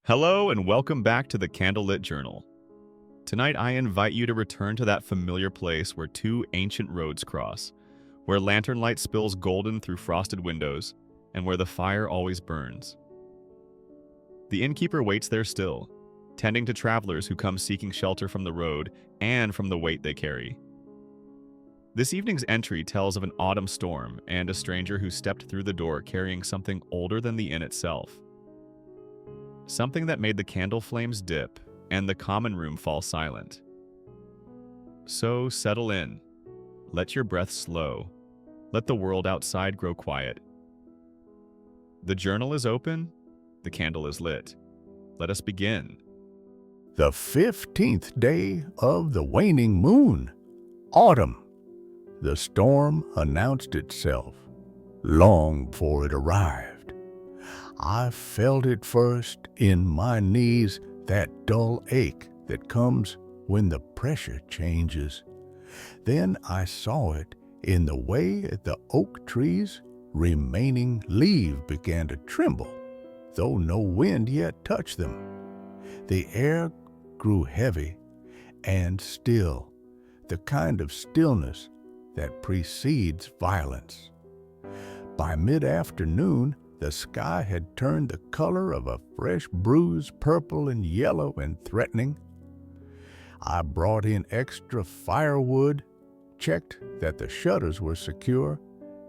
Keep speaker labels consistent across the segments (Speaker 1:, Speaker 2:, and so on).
Speaker 1: Hello and welcome back to the Candlelit Journal. Tonight I invite you to return to that familiar place where two ancient roads cross, where lantern light spills golden through frosted windows, and where the fire always burns. The innkeeper waits there still, tending to travelers who come seeking shelter from the road and from the weight they carry. This evening's entry tells of an autumn storm and a stranger who stepped through the door carrying something older than the inn itself. Something that made the candle flames dip and the common room fall silent. So settle in. Let your breath slow. Let the world outside grow quiet. The journal is open. The candle is lit. Let us begin.
Speaker 2: The 15th day of the waning moon. Autumn. The storm announced itself long before it arrived. I felt it first in my knees, that dull ache that comes when the pressure changes. Then I saw it in the way the oak trees' remaining leaves began to tremble, though no wind yet touched them. The air grew heavy and still, the kind of stillness that precedes violence. By mid-afternoon, the sky had turned the color of a fresh bruise, purple and yellow and threatening. I brought in extra firewood, checked that the shutters were secure,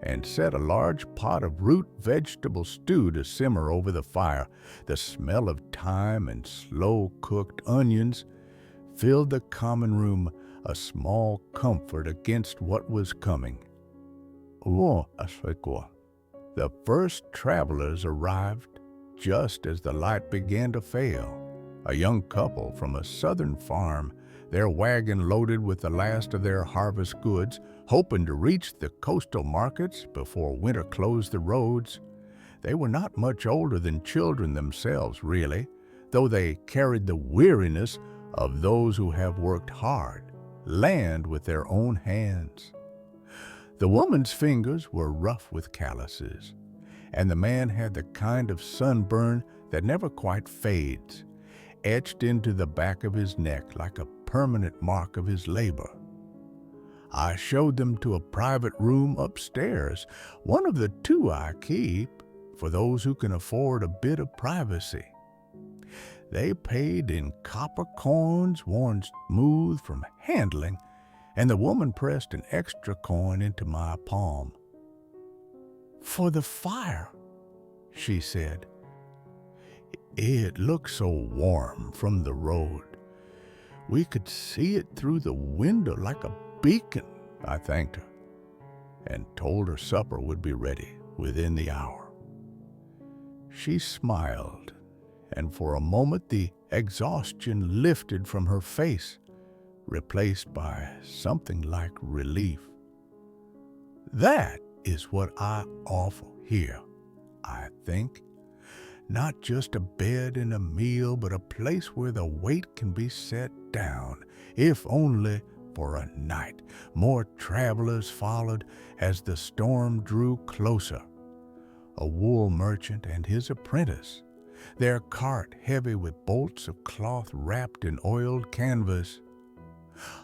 Speaker 2: and set a large pot of root vegetable stew to simmer over the fire. The smell of thyme and slow-cooked onions filled the common room, a small comfort against what was coming. The first travelers arrived just as the light began to fail. A young couple from a southern farm, their wagon loaded with the last of their harvest goods, hoping to reach the coastal markets before winter closed the roads. They were not much older than children themselves, really, though they carried the weariness of those who have worked hard, land with their own hands. The woman's fingers were rough with calluses, and the man had the kind of sunburn that never quite fades, etched into the back of his neck like a permanent mark of his labor. I showed them to a private room upstairs, one of the two I keep for those who can afford a bit of privacy. They paid in copper coins worn smooth from handling, and the woman pressed an extra coin into my palm. "For the fire," she said. "It looked so warm from the road. We could see it through the window like a beacon," I thanked her, and told her supper would be ready within the hour. She smiled, and for a moment the exhaustion lifted from her face, replaced by something like relief. That is what I offer here, I think. Not just a bed and a meal, but a place where the weight can be set down, if only for a night. More travelers followed as the storm drew closer. A wool merchant and his apprentice, their cart heavy with bolts of cloth wrapped in oiled canvas.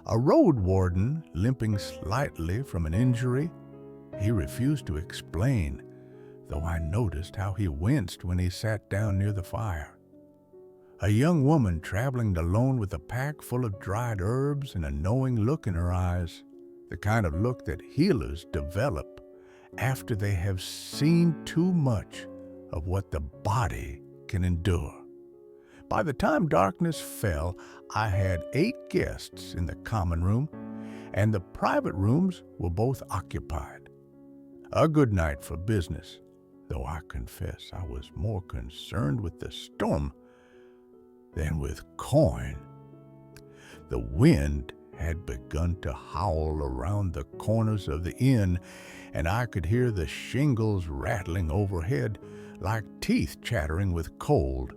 Speaker 2: A road warden limping slightly from an injury. He refused to explain, though I noticed how he winced when he sat down near the fire. A young woman traveling alone with a pack full of dried herbs and a knowing look in her eyes, the kind of look that healers develop after they have seen too much of what the body can endure. By the time darkness fell, I had 8 guests in the common room, and the private rooms were both occupied. A good night for business, though I confess I was more concerned with the storm than with coin. The wind had begun to howl around the corners of the inn, and I could hear the shingles rattling overhead like teeth chattering with cold.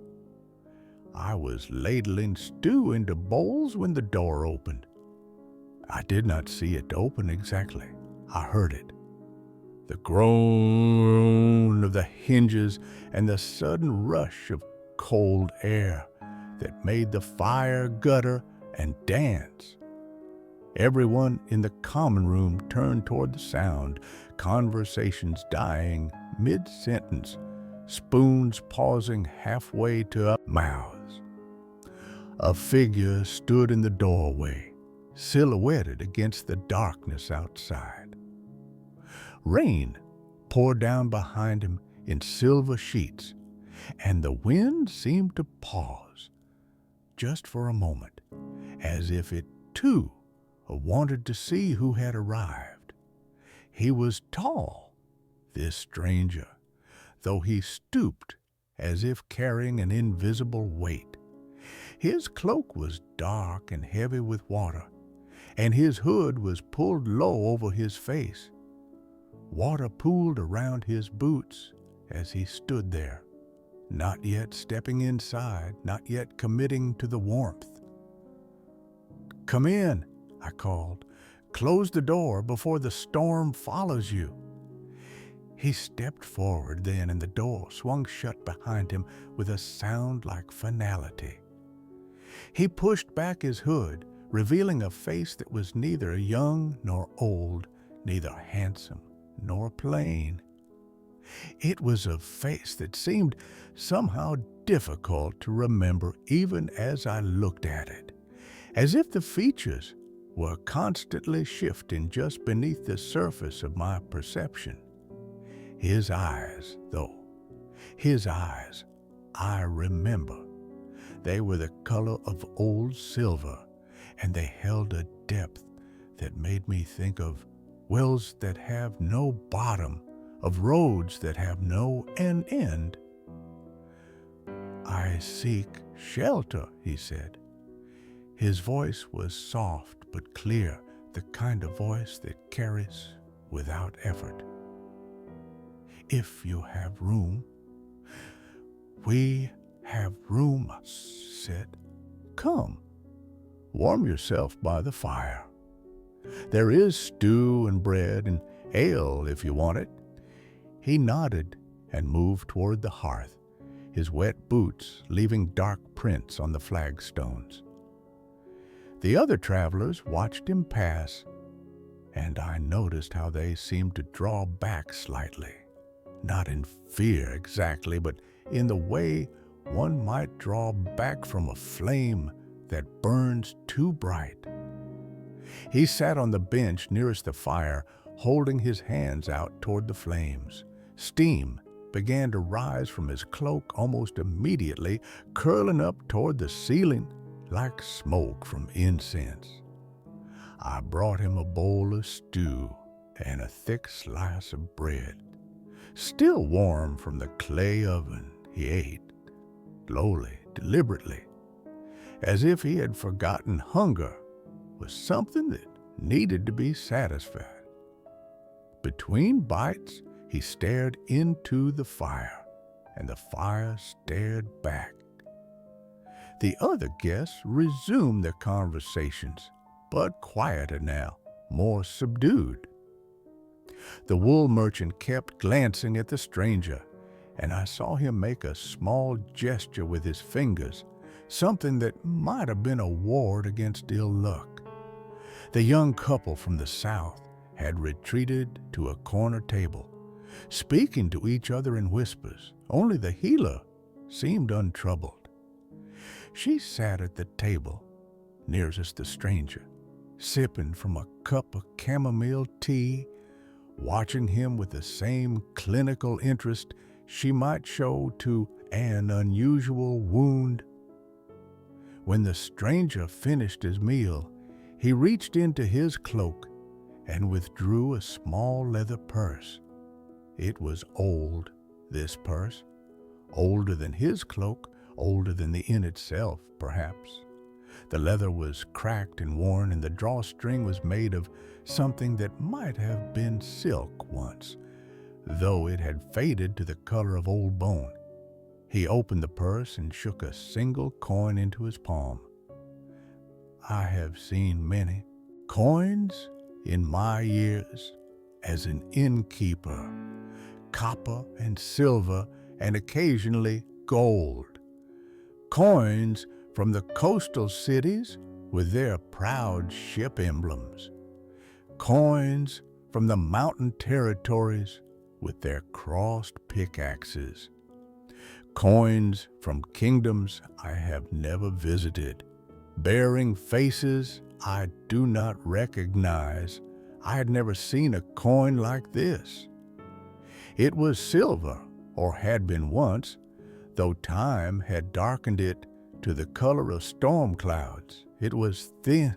Speaker 2: I was ladling stew into bowls when the door opened. I did not see it open exactly. I heard it. The groan of the hinges and the sudden rush of cold air that made the fire gutter and dance. Everyone in the common room turned toward the sound, conversations dying mid-sentence, spoons pausing halfway to our mouths. A figure stood in the doorway, silhouetted against the darkness outside. Rain poured down behind him in silver sheets, and the wind seemed to pause, just for a moment, as if it, too, wanted to see who had arrived. He was tall, this stranger, though he stooped as if carrying an invisible weight. His cloak was dark and heavy with water, and his hood was pulled low over his face. Water pooled around his boots as he stood there, not yet stepping inside, not yet committing to the warmth. "Come in," I called. "Close the door before the storm follows you." He stepped forward then, and the door swung shut behind him with a sound like finality. He pushed back his hood, revealing a face that was neither young nor old, neither handsome nor plain. It was a face that seemed somehow difficult to remember even as I looked at it, as if the features were constantly shifting just beneath the surface of my perception. His eyes, though, his eyes, I remember. They were the color of old silver, and they held a depth that made me think of wells that have no bottom, of roads that have no end. "I seek shelter," he said. His voice was soft but clear, the kind of voice that carries without effort. "If you have room." "We have room," I said. "Come, warm yourself by the fire. There is stew and bread and ale if you want it." He nodded and moved toward the hearth, his wet boots leaving dark prints on the flagstones. The other travelers watched him pass, and I noticed how they seemed to draw back slightly, not in fear exactly, but in the way one might draw back from a flame that burns too bright. He sat on the bench nearest the fire, holding his hands out toward the flames. Steam began to rise from his cloak almost immediately, curling up toward the ceiling like smoke from incense. I brought him a bowl of stew and a thick slice of bread. Still warm from the clay oven, he ate, slowly, deliberately, as if he had forgotten hunger was something that needed to be satisfied. Between bites, he stared into the fire, and the fire stared back. The other guests resumed their conversations, but quieter now, more subdued. The wool merchant kept glancing at the stranger, and I saw him make a small gesture with his fingers, something that might have been a ward against ill luck. The young couple from the south had retreated to a corner table, speaking to each other in whispers. Only the healer seemed untroubled. She sat at the table nearest the stranger, sipping from a cup of chamomile tea, watching him with the same clinical interest she might show to an unusual wound. When the stranger finished his meal, he reached into his cloak and withdrew a small leather purse. It was old, this purse, older than his cloak, older than the inn itself, perhaps. The leather was cracked and worn, and the drawstring was made of something that might have been silk once, though it had faded to the color of old bone. He opened the purse and shook a single coin into his palm. I have seen many coins in my years as an innkeeper, copper and silver and occasionally gold, Coins from the coastal cities with their proud ship emblems. Coins from the mountain territories with their crossed pickaxes. Coins from kingdoms I have never visited, bearing faces I do not recognize. I had never seen a coin like this. It was silver, or had been once, though time had darkened it to the color of storm clouds. It was thin,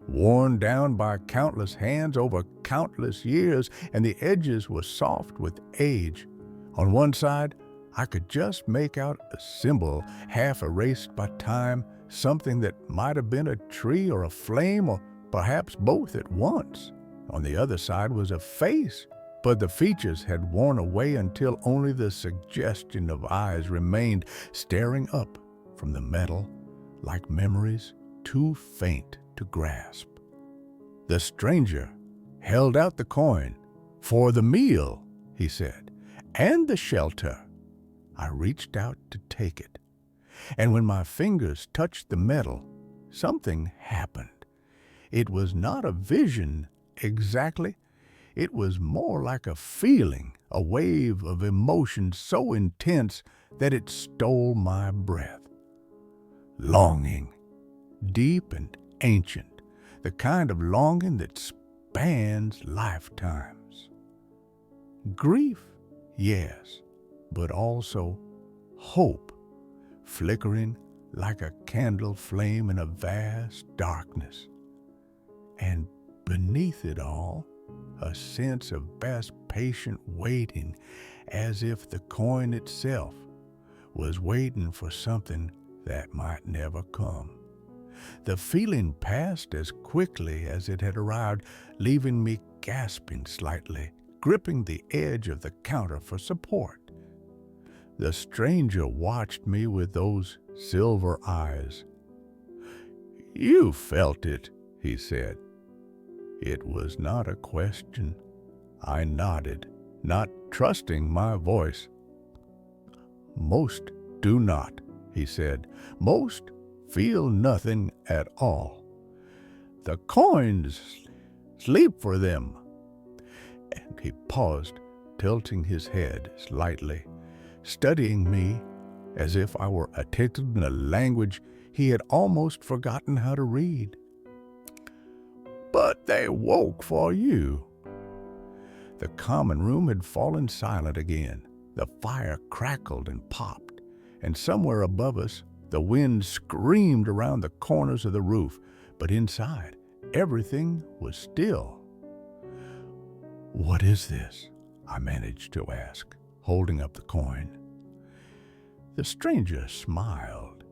Speaker 2: worn down by countless hands over countless years, and the edges were soft with age. On one side, I could just make out a symbol half erased by time, something that might have been a tree or a flame, or perhaps both at once. On the other side was a face, but the features had worn away until only the suggestion of eyes remained, staring up from the metal like memories too faint to grasp. The stranger held out the coin. "For the meal," he said, "and the shelter." I reached out to take it, and when my fingers touched the metal, something happened. It was not a vision exactly. It was more like a feeling, a wave of emotion so intense that it stole my breath. Longing, deep and ancient, the kind of longing that spans lifetimes. Grief, yes, but also hope, flickering like a candle flame in a vast darkness. And beneath it all, a sense of vast patient waiting, as if the coin itself was waiting for something that might never come. The feeling passed as quickly as it had arrived, leaving me gasping slightly, gripping the edge of the counter for support. The stranger watched me with those silver eyes. "You felt it," he said. It was not a question. I nodded, not trusting my voice. "Most do not," he said. "Most feel nothing at all. The coins sleep for them." And he paused, tilting his head slightly, studying me as if I were a text in a language he had almost forgotten how to read. "But they woke for you." The common room had fallen silent again. The fire crackled and popped, and somewhere above us, the wind screamed around the corners of the roof, but inside, everything was still. "What is this?" I managed to ask, holding up the coin. The stranger smiled,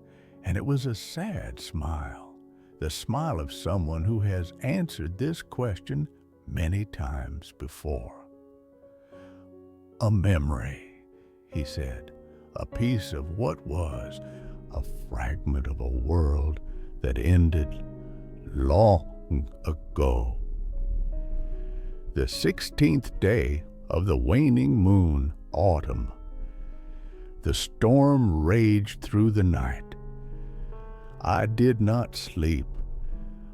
Speaker 2: and it was a sad smile, the smile of someone who has answered this question many times before. "A memory," he said, "a piece of what was, a fragment of a world that ended long ago." The 16th day of the waning moon, autumn. The storm raged through the night. I did not sleep.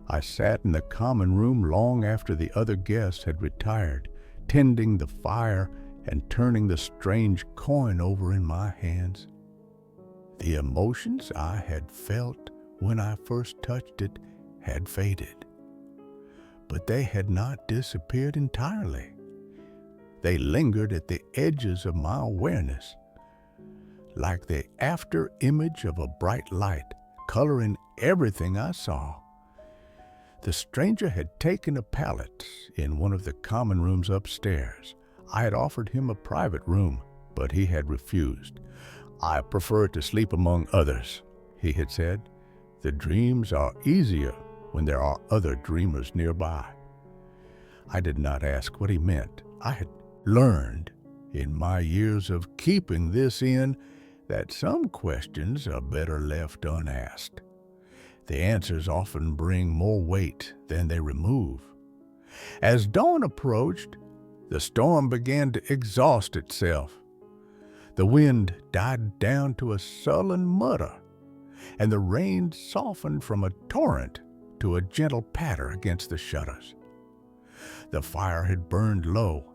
Speaker 2: I sat in the common room long after the other guests had retired, tending the fire and turning the strange coin over in my hands. The emotions I had felt when I first touched it had faded, but they had not disappeared entirely. They lingered at the edges of my awareness, like the after image of a bright light, coloring everything I saw. The stranger had taken a pallet in one of the common rooms upstairs. I had offered him a private room, but he had refused. "I prefer to sleep among others," he had said. "The dreams are easier when there are other dreamers nearby." I did not ask what he meant. I had learned in my years of keeping this in that some questions are better left unasked. The answers often bring more weight than they remove. As dawn approached, the storm began to exhaust itself. The wind died down to a sullen mutter, and the rain softened from a torrent to a gentle patter against the shutters. The fire had burned low,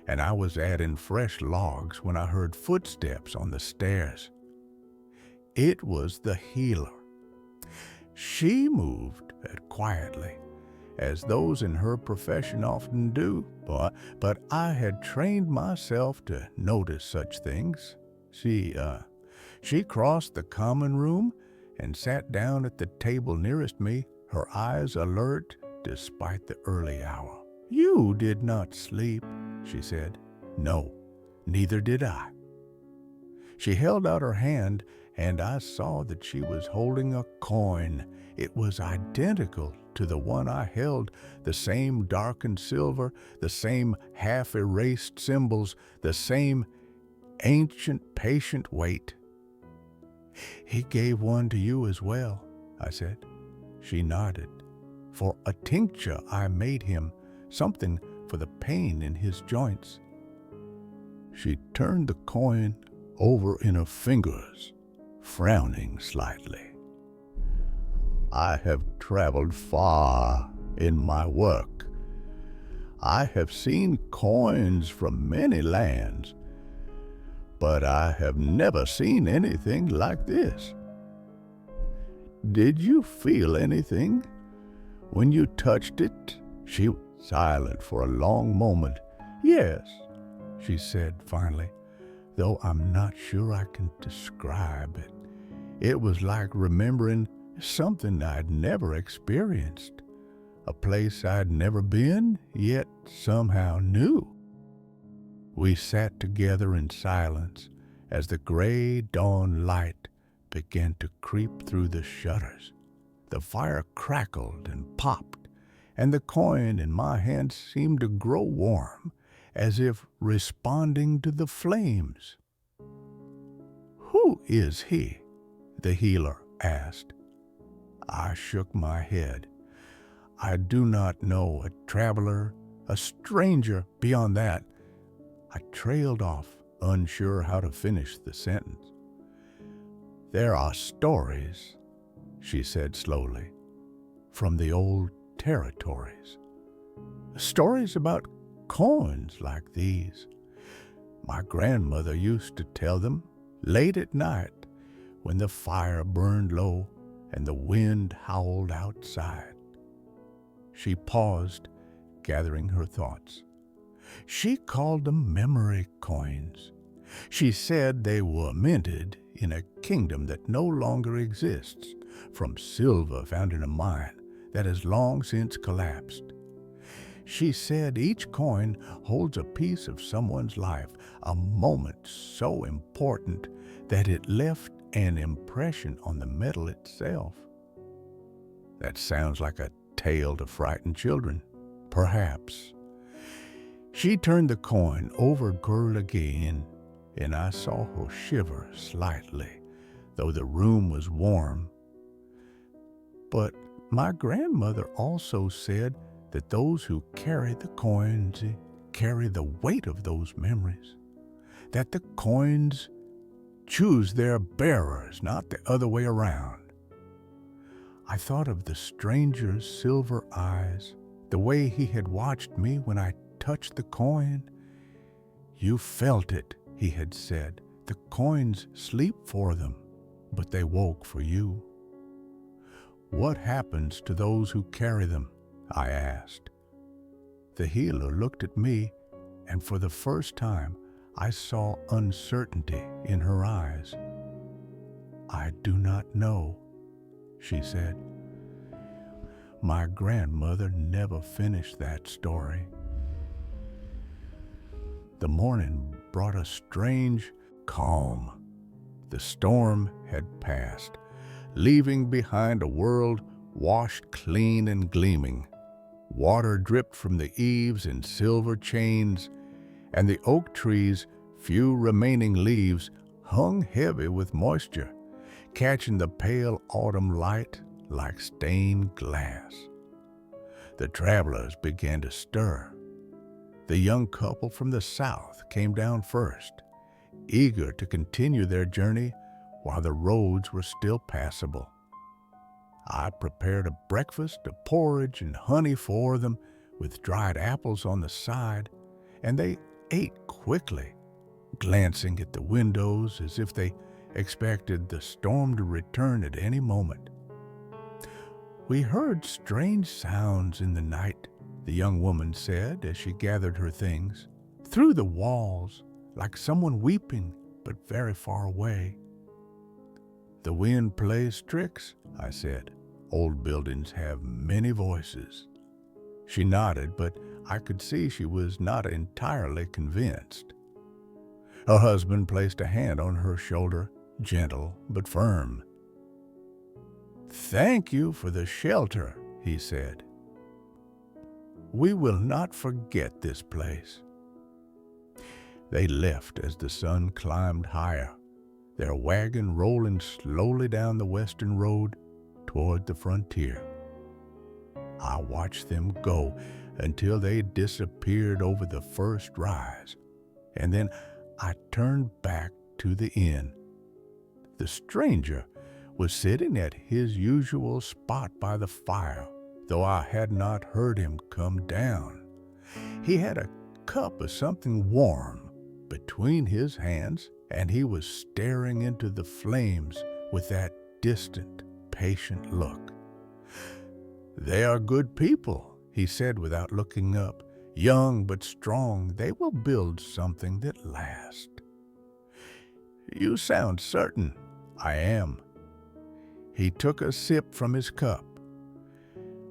Speaker 2: and I was adding fresh logs when I heard footsteps on the stairs. It was the healer. She moved quietly, as those in her profession often do, but I had trained myself to notice such things. She crossed the common room and sat down at the table nearest me, her eyes alert despite the early hour. "You did not sleep," she said. "No, neither did I." She held out her hand, and I saw that she was holding a coin. It was identical to the one I held, the same darkened silver, the same half-erased symbols, the same ancient, patient weight. "He gave one to you as well," I said. She nodded. "For a tincture I made him, something for the pain in his joints." She turned the coin over in her fingers, frowning slightly. "I have traveled far in my work. I have seen coins from many lands, but I have never seen anything like this. Did you feel anything when you touched it?" She was silent for a long moment. "Yes," she said finally, "though I'm not sure I can describe it. It was like remembering something I'd never experienced, a place I'd never been, yet somehow knew." We sat together in silence as the gray dawn light began to creep through the shutters. The fire crackled and popped, and the coin in my hand seemed to grow warm, as if responding to the flames. "Who is he?" the healer asked. I shook my head. "I do not know, a traveler, a stranger. Beyond that," I trailed off, unsure how to finish the sentence. "There are stories," she said slowly, "from the old territories. Stories about coins like these. My grandmother used to tell them late at night when the fire burned low and the wind howled outside." She paused, gathering her thoughts. "She called them memory coins. She said they were minted in a kingdom that no longer exists, from silver found in a mine that has long since collapsed. She said each coin holds a piece of someone's life, a moment so important that it left an impression on the metal itself." That sounds like a tale to frighten children, perhaps. She turned the coin over again, and I saw her shiver slightly, though the room was warm. "But my grandmother also said that those who carry the coins carry the weight of those memories, that the coins choose their bearers, not the other way around." I thought of the stranger's silver eyes, the way he had watched me when I touched the coin. "You felt it," he had said. "The coins sleep for them, but they woke for you." "What happens to those who carry them?" I asked. The healer looked at me, and for the first time I saw uncertainty in her eyes. "I do not know," she said. "My grandmother never finished that story." The morning brought a strange calm. The storm had passed, leaving behind a world washed clean and gleaming. Water dripped from the eaves in silver chains, and the oak trees' few remaining leaves hung heavy with moisture, catching the pale autumn light like stained glass. The travelers began to stir. The young couple from the south came down first, eager to continue their journey while the roads were still passable. I prepared a breakfast of porridge and honey for them, with dried apples on the side, and they ate quickly, glancing at the windows as if they expected the storm to return at any moment. "We heard strange sounds in the night," the young woman said as she gathered her things, "through the walls, like someone weeping, but very far away." "The wind plays tricks," I said. "Old buildings have many voices." She nodded, but I could see she was not entirely convinced. Her husband placed a hand on her shoulder, gentle but firm. "Thank you for the shelter," he said. "We will not forget this place." They left as the sun climbed higher, their wagon rolling slowly down the western road toward the frontier. I watched them go until they disappeared over the first rise, and then I turned back to the inn. The stranger was sitting at his usual spot by the fire, though I had not heard him come down. He had a cup of something warm between his hands, and he was staring into the flames with that distant, patient look. "They are good people," he said without looking up. "Young but strong, they will build something that lasts." "You sound certain." "I am." He took a sip from his cup.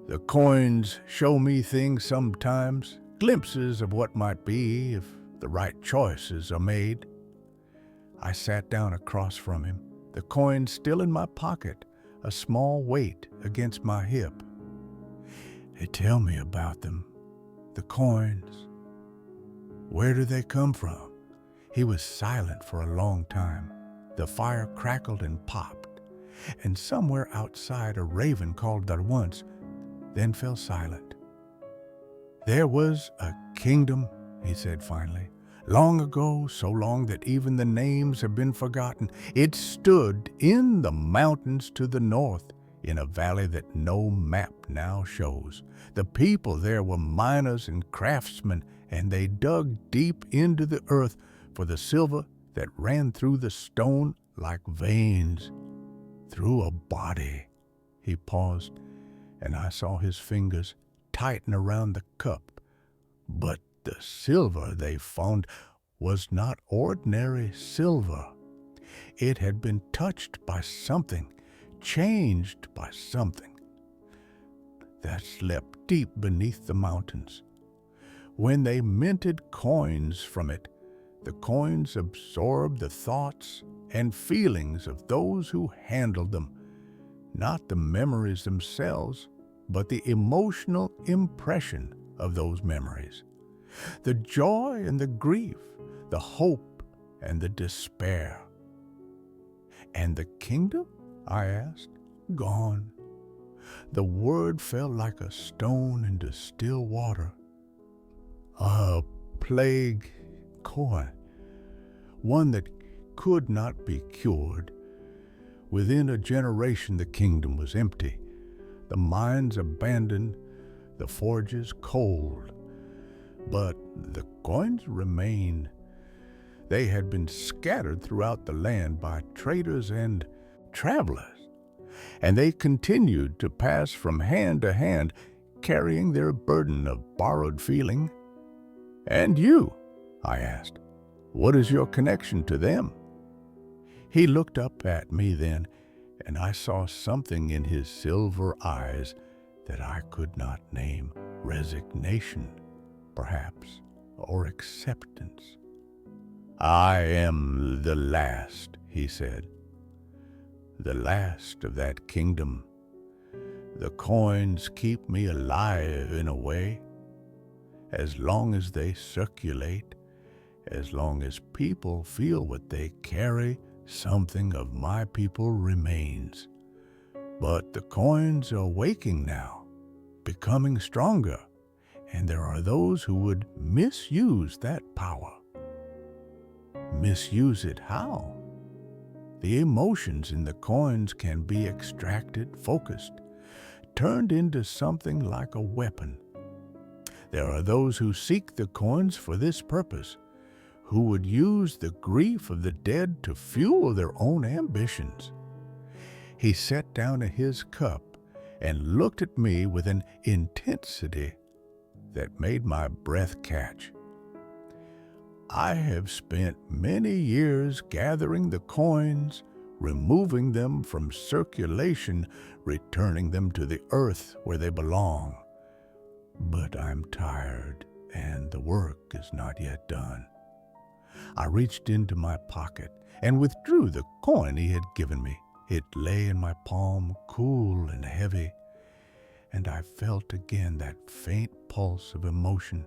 Speaker 2: "The coins show me things sometimes, glimpses of what might be if the right choices are made." I sat down across from him, the coins still in my pocket, a small weight against my hip. "Tell me about them, the coins. Where do they come from?" He was silent for a long time. The fire crackled and popped, and somewhere outside a raven called at once, then fell silent. "There was a kingdom," he said finally, "long ago, so long that even the names have been forgotten. It stood in the mountains to the north, in a valley that no map now shows. The people there were miners and craftsmen, and they dug deep into the earth for the silver that ran through the stone like veins, through a body." He paused, and I saw his fingers tighten around the cup. "But the silver they found was not ordinary silver. It had been touched by something, changed by something that slept deep beneath the mountains. When they minted coins from it, the coins absorbed the thoughts and feelings of those who handled them, not the memories themselves, but the emotional impression of those memories. The joy and the grief, the hope and the despair." "And the kingdom?" I asked. "Gone." The word fell like a stone into still water. "A plague coin, one that could not be cured. Within a generation the kingdom was empty, the mines abandoned, the forges cold. But the coins remained. They had been scattered throughout the land by traders and travelers, and they continued to pass from hand to hand, carrying their burden of borrowed feeling." "And you?" I asked. "What is your connection to them?" He looked up at me then, and I saw something in his silver eyes that I could not name. Resignation, perhaps, or acceptance. "I am the last," he said. "The last of that kingdom. The coins keep me alive in a way. As long as they circulate, as long as people feel what they carry, something of my people remains. But the coins are waking now, becoming stronger, and there are those who would misuse that power." "Misuse it how?" The emotions in the coins can be extracted, focused, turned into something like a weapon. There are those who seek the coins for this purpose, who would use the grief of the dead to fuel their own ambitions. He set down his cup and looked at me with an intensity that made my breath catch. I have spent many years gathering the coins, removing them from circulation, returning them to the earth where they belong. But I'm tired, and the work is not yet done. I reached into my pocket and withdrew the coin he had given me. It lay in my palm, cool and heavy, and I felt again that faint pulse of emotion,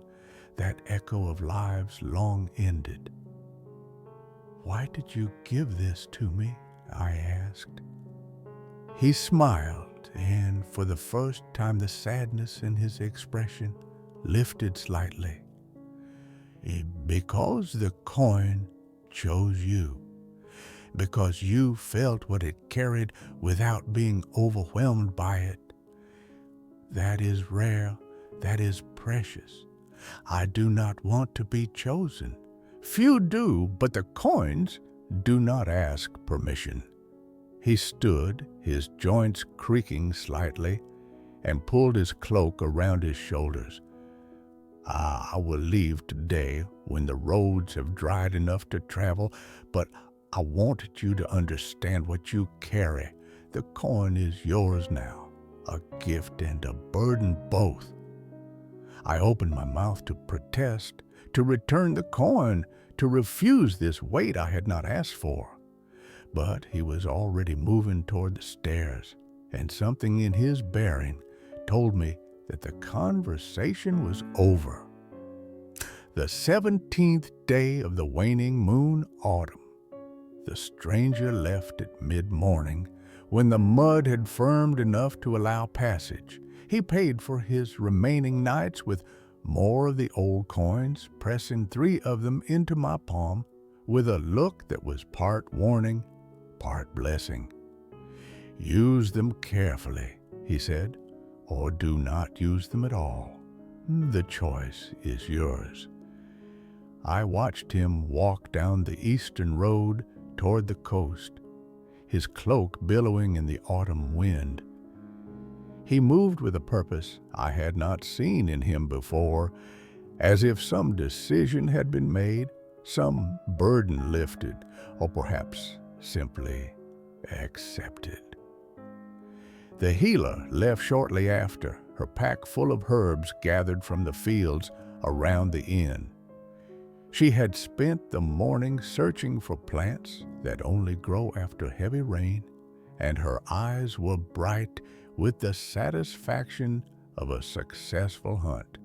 Speaker 2: that echo of lives long ended. "Why did you give this to me?" I asked. He smiled, and for the first time the sadness in his expression lifted slightly. "Because the coin chose you. Because you felt what it carried without being overwhelmed by it. That is rare, that is precious. I do not want to be chosen. Few do, but the coins do not ask permission." He stood, his joints creaking slightly, and pulled his cloak around his shoulders. "I will leave today when the roads have dried enough to travel, but I wanted you to understand what you carry. The coin is yours now, a gift and a burden both." I opened my mouth to protest, to return the coin, to refuse this weight I had not asked for. But he was already moving toward the stairs, and something in his bearing told me that the conversation was over. The 17th day of the waning moon autumn, the stranger left at mid-morning, when the mud had firmed enough to allow passage. He paid for his remaining nights with more of the old coins, pressing 3 of them into my palm with a look that was part warning, part blessing. "Use them carefully," he said, "or do not use them at all. The choice is yours." I watched him walk down the eastern road toward the coast, his cloak billowing in the autumn wind. He moved with a purpose I had not seen in him before, as if some decision had been made, some burden lifted, or perhaps simply accepted. The healer left shortly after, her pack full of herbs gathered from the fields around the inn. She had spent the morning searching for plants that only grow after heavy rain, and her eyes were bright with the satisfaction of a successful hunt.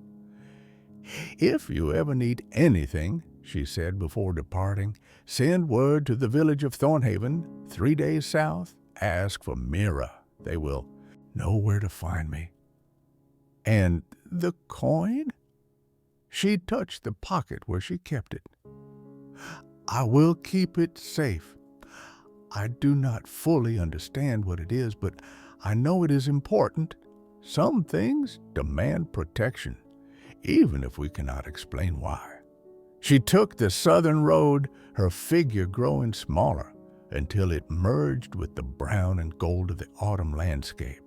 Speaker 2: "If you ever need anything," she said before departing, "send word to the village of Thornhaven, 3 days south. Ask for Mira. They will know where to find me." "And the coin?" She touched the pocket where she kept it. "I will keep it safe. I do not fully understand what it is, but I know it is important. Some things demand protection, even if we cannot explain why." She took the southern road, her figure growing smaller until it merged with the brown and gold of the autumn landscape.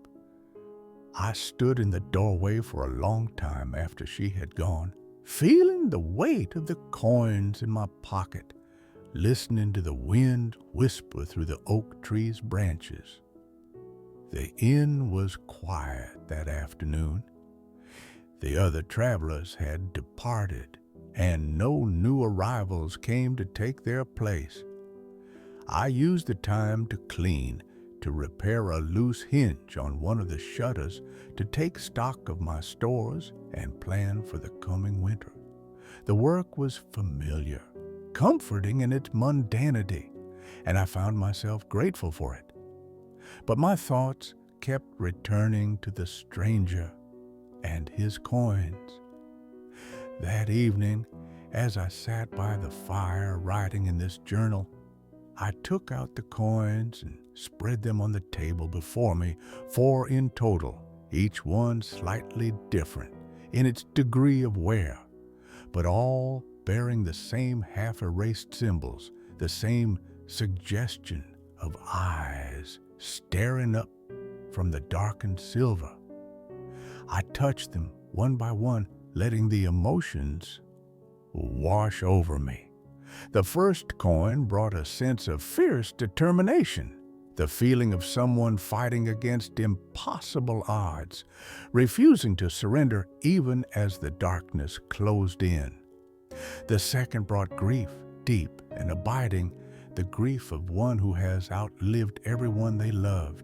Speaker 2: I stood in the doorway for a long time after she had gone, feeling the weight of the coins in my pocket, listening to the wind whisper through the oak tree's branches. The inn was quiet that afternoon. The other travelers had departed, and no new arrivals came to take their place. I used the time to clean, to repair a loose hinge on one of the shutters, to take stock of my stores and plan for the coming winter. The work was familiar, comforting in its mundanity, and I found myself grateful for it. But my thoughts kept returning to the stranger and his coins. That evening, as I sat by the fire writing in this journal, I took out the coins and spread them on the table before me, 4 in total, each one slightly different in its degree of wear, but all bearing the same half-erased symbols, the same suggestion of eyes staring up from the darkened silver. I touched them one by one, letting the emotions wash over me. The first coin brought a sense of fierce determination, the feeling of someone fighting against impossible odds, refusing to surrender even as the darkness closed in. The second brought grief, deep and abiding, the grief of one who has outlived everyone they loved.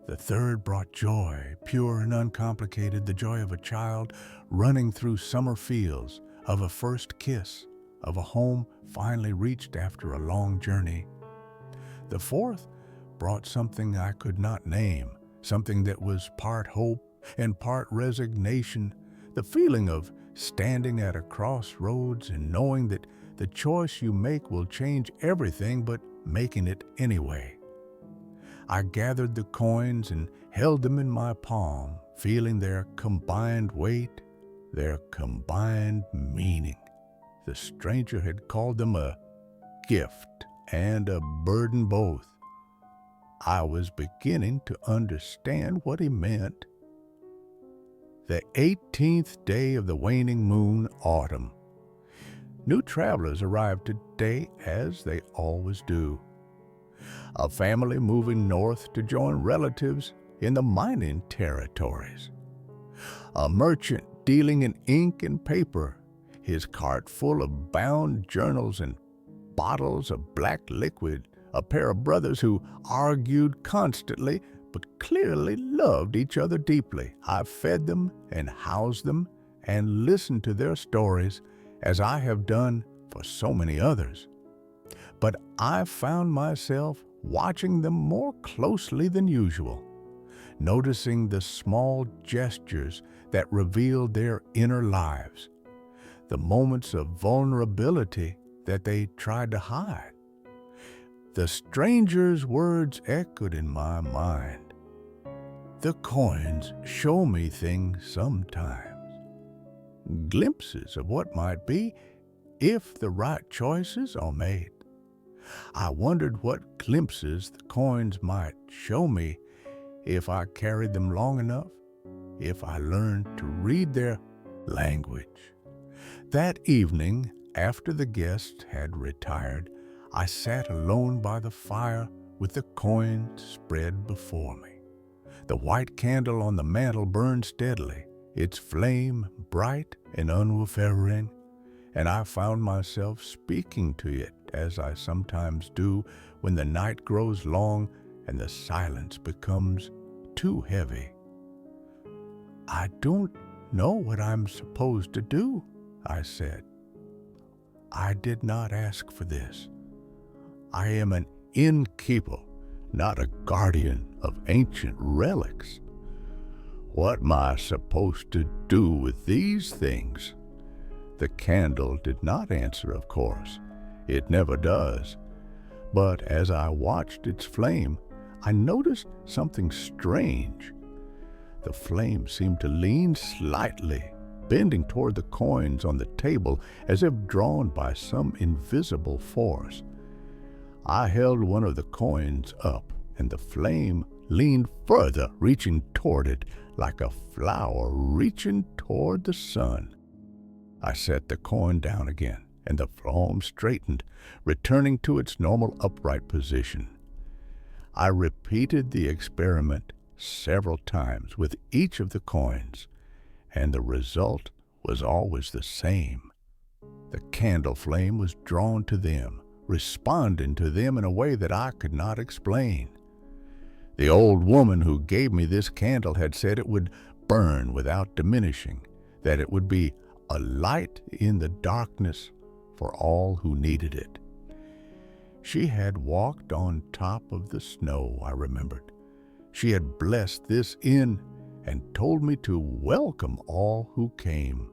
Speaker 2: The third brought joy, pure and uncomplicated, the joy of a child running through summer fields, of a first kiss, of a home finally reached after a long journey. The fourth brought something I could not name, something that was part hope and part resignation, the feeling of standing at a crossroads and knowing that the choice you make will change everything, but making it anyway. I gathered the coins and held them in my palm, feeling their combined weight, their combined meaning. The stranger had called them a gift and a burden both. I was beginning to understand what he meant. The 18th day of the waning moon, autumn. New travelers arrived today, as they always do. A family moving north to join relatives in the mining territories. A merchant dealing in ink and paper, his cart full of bound journals and bottles of black liquid. A pair of brothers who argued constantly but clearly loved each other deeply. I fed them and housed them and listened to their stories as I have done for so many others. But I found myself watching them more closely than usual, noticing the small gestures that revealed their inner lives, the moments of vulnerability that they tried to hide. The stranger's words echoed in my mind. The coins show me things sometimes, glimpses of what might be if the right choices are made. I wondered what glimpses the coins might show me if I carried them long enough, if I learned to read their language. That evening, after the guests had retired, I sat alone by the fire with the coins spread before me. The white candle on the mantel burned steadily, its flame bright and unwavering, and I found myself speaking to it as I sometimes do when the night grows long and the silence becomes too heavy. I don't know what I'm supposed to do, I said. I did not ask for this. I am an innkeeper, not a guardian of ancient relics. What am I supposed to do with these things? The candle did not answer, of course. It never does. But as I watched its flame, I noticed something strange. The flame seemed to lean slightly, bending toward the coins on the table as if drawn by some invisible force. I held one of the coins up, and the flame leaned further, reaching toward it like a flower reaching toward the sun. I set the coin down again, and the flame straightened, returning to its normal upright position. I repeated the experiment several times with each of the coins, and the result was always the same. The candle flame was drawn to them, responding to them in a way that I could not explain. The old woman who gave me this candle had said it would burn without diminishing, that it would be a light in the darkness for all who needed it. She had walked on top of the snow, I remembered. She had blessed this inn and told me to welcome all who came.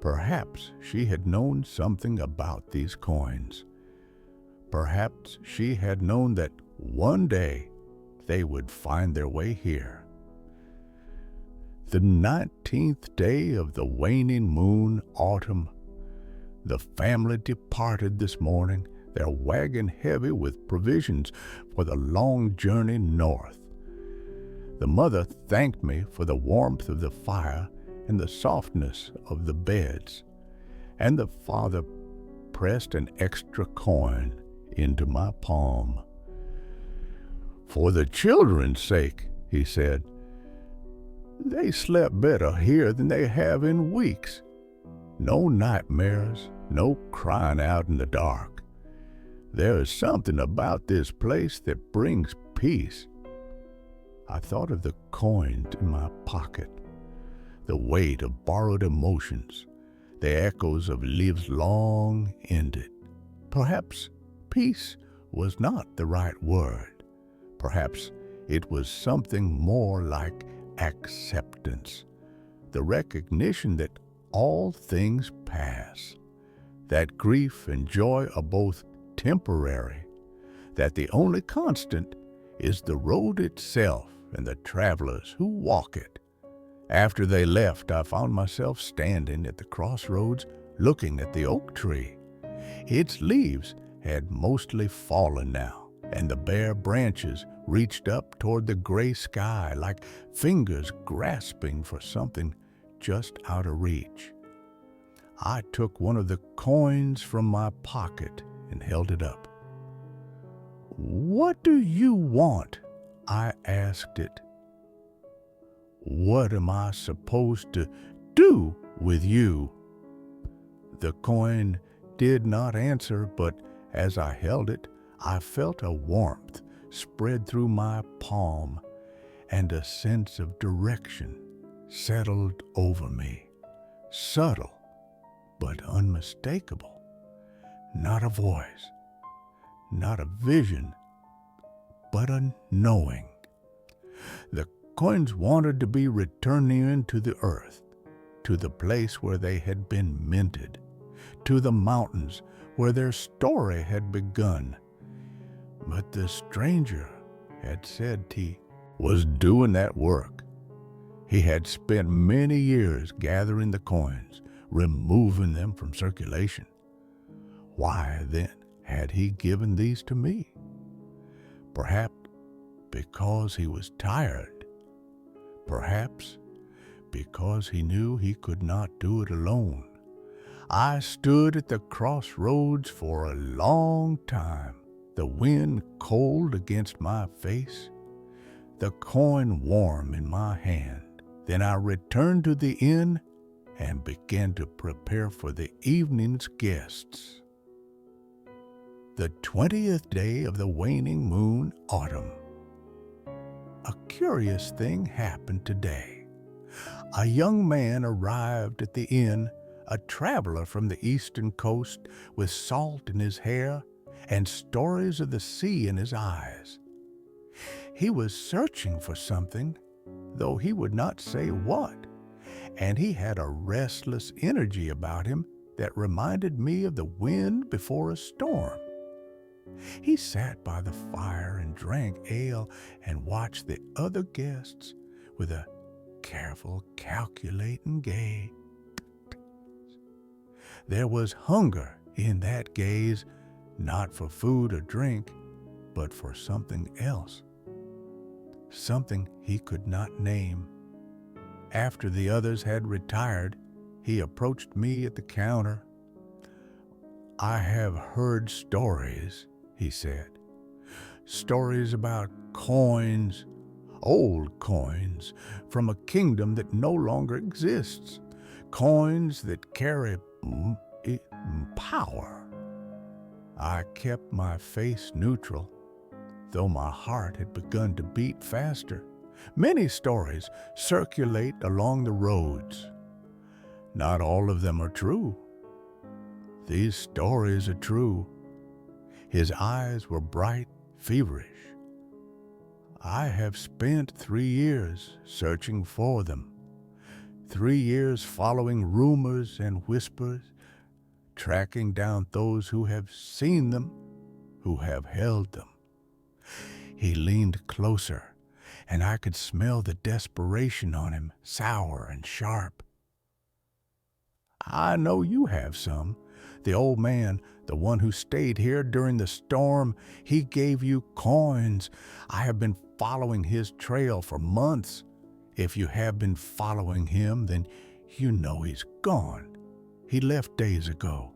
Speaker 2: Perhaps she had known something about these coins. Perhaps she had known that one day they would find their way here. The 19th day of the waning moon, autumn. The family departed this morning, their wagon heavy with provisions for the long journey north. The mother thanked me for the warmth of the fire and the softness of the beds, and the father pressed an extra coin into my palm. "For the children's sake," he said, "they slept better here than they have in weeks. No nightmares, no crying out in the dark. There is something about this place that brings peace." I thought of the coins in my pocket, the weight of borrowed emotions, the echoes of lives long ended. Perhaps peace was not the right word. Perhaps it was something more like acceptance, the recognition that all things pass, that grief and joy are both temporary, that the only constant is the road itself and the travelers who walk it. After they left, I found myself standing at the crossroads looking at the oak tree. Its leaves had mostly fallen now, and the bare branches reached up toward the gray sky like fingers grasping for something just out of reach. I took one of the coins from my pocket and held it up. "What do you want?" I asked it. "What am I supposed to do with you?" The coin did not answer, but as I held it, I felt a warmth spread through my palm, and a sense of direction settled over me. Subtle, but unmistakable. Not a voice, not a vision, but a knowing. The coins wanted to be returning to the earth, to the place where they had been minted, to the mountains where their story had begun. But the stranger had said he was doing that work. He had spent many years gathering the coins, removing them from circulation. Why, then, had he given these to me? Perhaps because he was tired. Perhaps because he knew he could not do it alone. I stood at the crossroads for a long time, the wind cold against my face, the coin warm in my hand. Then I returned to the inn and began to prepare for the evening's guests. The 20th day of the waning moon, autumn. A curious thing happened today. A young man arrived at the inn, a traveler from the eastern coast with salt in his hair and stories of the sea in his eyes. He was searching for something, though he would not say what, and he had a restless energy about him that reminded me of the wind before a storm. He sat by the fire and drank ale and watched the other guests with a careful, calculating gaze. There was hunger in that gaze, not for food or drink, but for something else, something he could not name. After the others had retired, he approached me at the counter. "I have heard stories," he said. "Stories about coins, old coins, from a kingdom that no longer exists. Coins that carry power." I kept my face neutral, though my heart had begun to beat faster. Many stories circulate along the roads. Not all of them are true. These stories are true. His eyes were bright, feverish. I have spent 3 years searching for them. 3 years following rumors and whispers, tracking down those who have seen them, who have held them. He leaned closer, and I could smell the desperation on him, sour and sharp. I know you have some. The old man, the one who stayed here during the storm, he gave you coins. I have been following his trail for months. If you have been following him, then you know he's gone. He left days ago.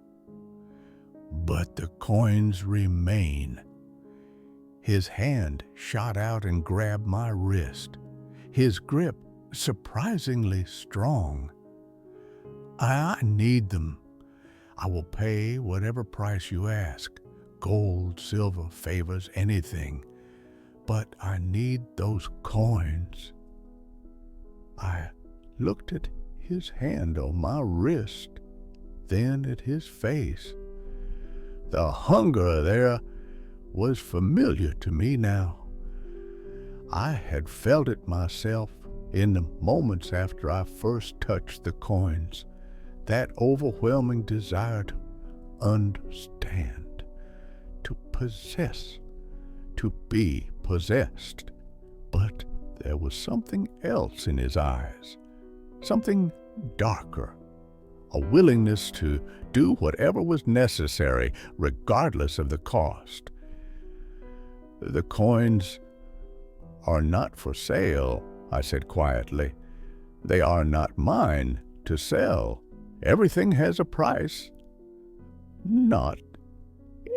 Speaker 2: But the coins remain. His hand shot out and grabbed my wrist, his grip surprisingly strong. I need them. I will pay whatever price you ask, gold, silver, favors, anything. But I need those coins. I looked at his hand on my wrist, then at his face. The hunger there was familiar to me now. I had felt it myself in the moments after I first touched the coins, that overwhelming desire to understand, to possess, to be possessed. But there was something else in his eyes, something darker, a willingness to do whatever was necessary, regardless of the cost. The coins are not for sale, I said quietly. They are not mine to sell. Everything has a price. Not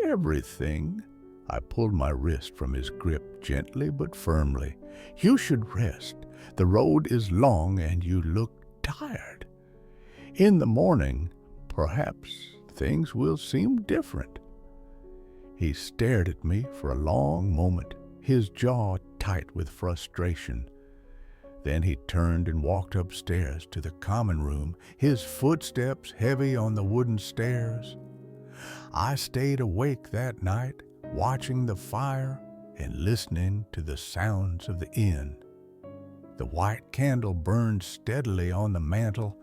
Speaker 2: everything. I pulled my wrist from his grip gently but firmly. You should rest. The road is long and you look tired. In the morning, perhaps things will seem different. He stared at me for a long moment, his jaw tight with frustration. Then he turned and walked upstairs to the common room, his footsteps heavy on the wooden stairs. I stayed awake that night, watching the fire and listening to the sounds of the inn. The white candle burned steadily on the mantel,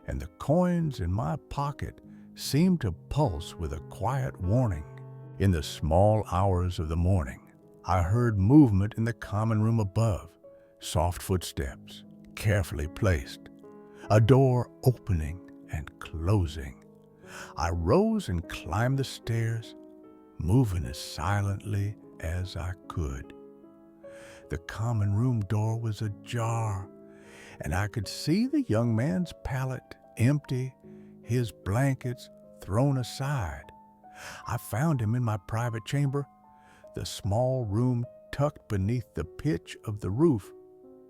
Speaker 2: and the coins in my pocket seemed to pulse with a quiet warning. In the small hours of the morning, I heard movement in the common room above, soft footsteps, carefully placed, a door opening and closing. I rose and climbed the stairs, moving as silently as I could. The common room door was ajar, and I could see the young man's pallet empty, his blankets thrown aside. I found him in my private chamber, the small room tucked beneath the pitch of the roof,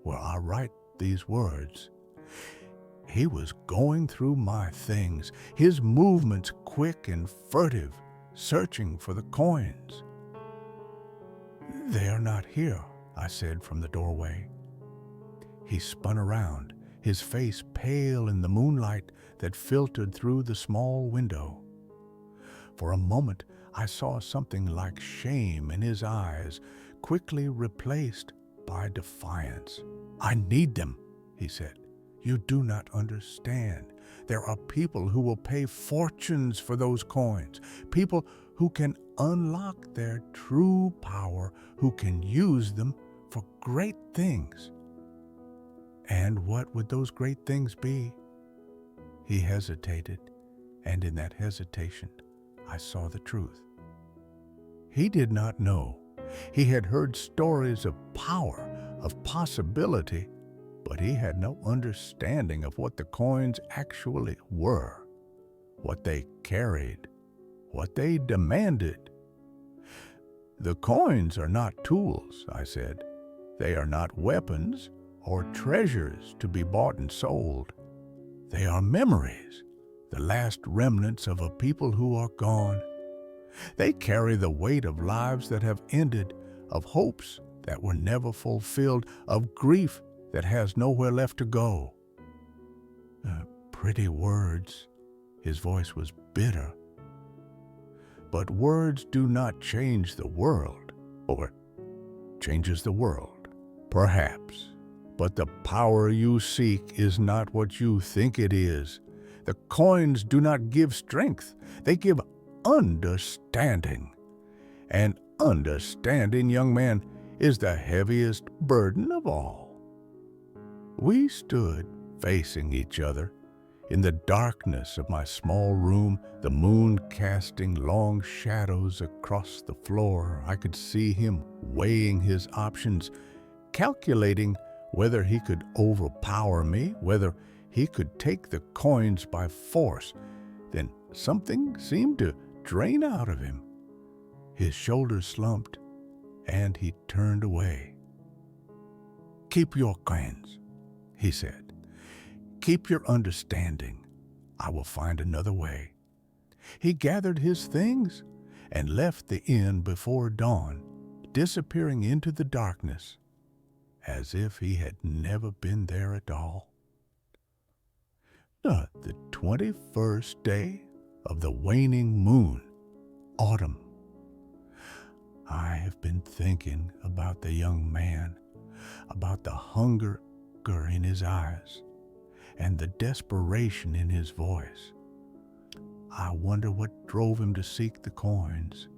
Speaker 2: where I write these words. He was going through my things, his movements quick and furtive, searching for the coins. They are not here, I said from the doorway. He spun around, his face pale in the moonlight that filtered through the small window. For a moment, I saw something like shame in his eyes, quickly replaced by defiance. I need them, he said. You do not understand. There are people who will pay fortunes for those coins, people who can unlock their true power, who can use them for great things. And what would those great things be? He hesitated, and in that hesitation, I saw the truth. He did not know. He had heard stories of power, of possibility, but he had no understanding of what the coins actually were, what they carried, what they demanded. The coins are not tools, I said. They are not weapons or treasures to be bought and sold. They are memories, the last remnants of a people who are gone. They carry the weight of lives that have ended, of hopes that were never fulfilled, of grief that has nowhere left to go. Pretty words. His voice was bitter. But words do not change the world, or changes the world, perhaps. But the power you seek is not what you think it is. The coins do not give strength. They give understanding. An understanding young man is the heaviest burden of all. We stood facing each other in the darkness of my small room, the moon casting long shadows across the floor. I could see him weighing his options, calculating whether he could overpower me, whether he could take the coins by force. Then something seemed to drain out of him. His shoulders slumped, and he turned away. "Keep your coins," he said. "Keep your understanding. I will find another way." He gathered his things and left the inn before dawn, disappearing into the darkness as if he had never been there at all. The 21st day of the waning moon, autumn. I have been thinking about the young man, about the hunger in his eyes, and the desperation in his voice. I wonder what drove him to seek the coins,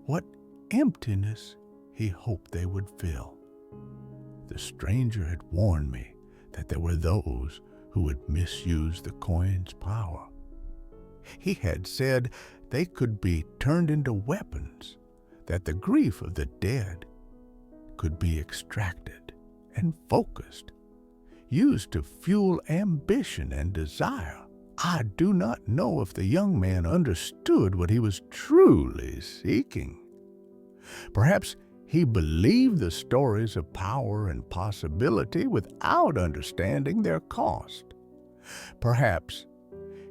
Speaker 2: what emptiness he hoped they would fill. The stranger had warned me that there were those who would misuse the coins' power. He had said they could be turned into weapons, that the grief of the dead could be extracted and focused, used to fuel ambition and desire. I do not know if the young man understood what he was truly seeking. Perhaps he believed the stories of power and possibility without understanding their cost. Perhaps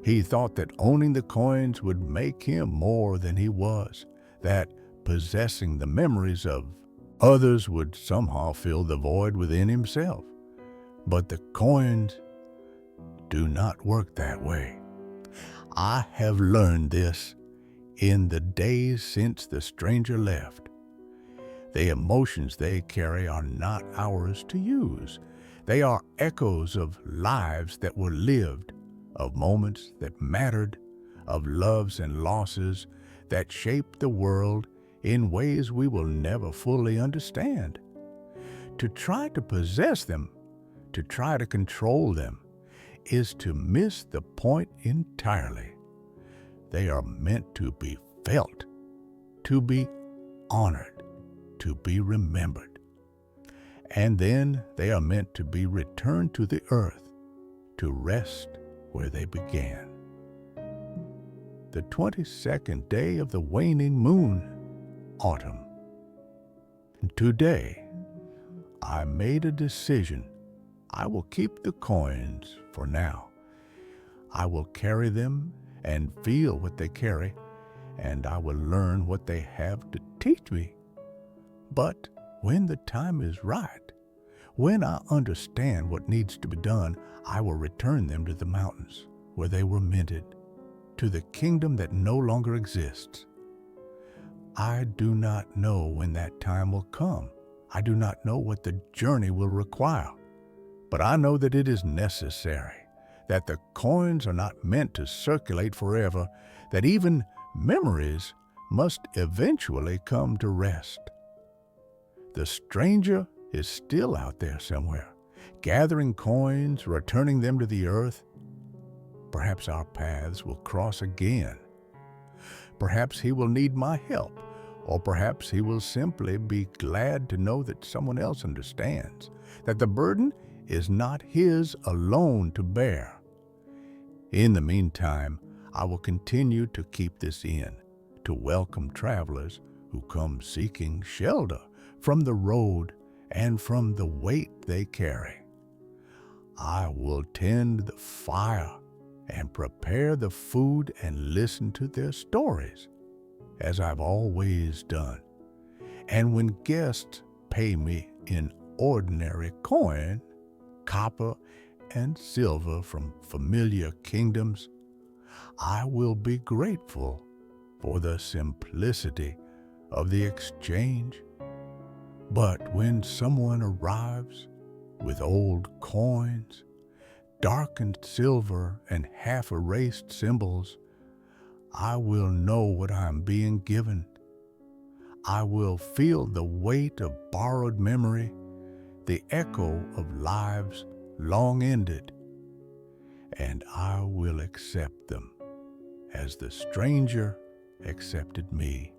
Speaker 2: he thought that owning the coins would make him more than he was, that possessing the memories of others would somehow fill the void within himself. But the coins do not work that way. I have learned this in the days since the stranger left. The emotions they carry are not ours to use. They are echoes of lives that were lived, of moments that mattered, of loves and losses that shaped the world in ways we will never fully understand. To try to possess them, to try to control them, is to miss the point entirely. They are meant to be felt, to be honored, to be remembered. And then they are meant to be returned to the earth, to rest where they began. The 22nd day of the waning moon, autumn. Today, I made a decision. I will keep the coins for now. I will carry them and feel what they carry, and I will learn what they have to teach me. But when the time is right, when I understand what needs to be done, I will return them to the mountains where they were minted, to the kingdom that no longer exists. I do not know when that time will come. I do not know what the journey will require. But I know that it is necessary, that the coins are not meant to circulate forever, that even memories must eventually come to rest. The stranger is still out there somewhere, gathering coins, returning them to the earth. Perhaps our paths will cross again. Perhaps he will need my help, or perhaps he will simply be glad to know that someone else understands, that the burden is not his alone to bear. In the meantime, I will continue to keep this inn, to welcome travelers who come seeking shelter from the road and from the weight they carry. I will tend the fire and prepare the food and listen to their stories, as I've always done. And when guests pay me in ordinary coin, copper and silver from familiar kingdoms, I will be grateful for the simplicity of the exchange. But when someone arrives with old coins, darkened silver, and half-erased symbols, I will know what I am being given. I will feel the weight of borrowed memory, the echo of lives long ended, and I will accept them as the stranger accepted me,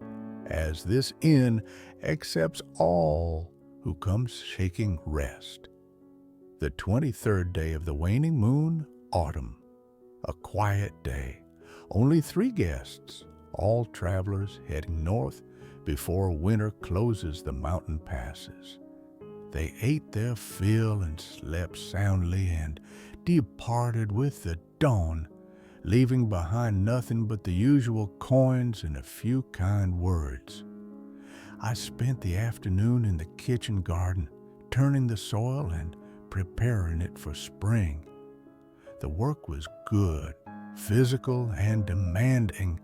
Speaker 2: as this inn accepts all who comes seeking rest. The 23rd day of the waning moon, autumn, a quiet day, only 3 guests, all travelers heading north before winter closes the mountain passes. They ate their fill and slept soundly and departed with the dawn, leaving behind nothing but the usual coins and a few kind words. I spent the afternoon in the kitchen garden, turning the soil and preparing it for spring. The work was good, physical and demanding,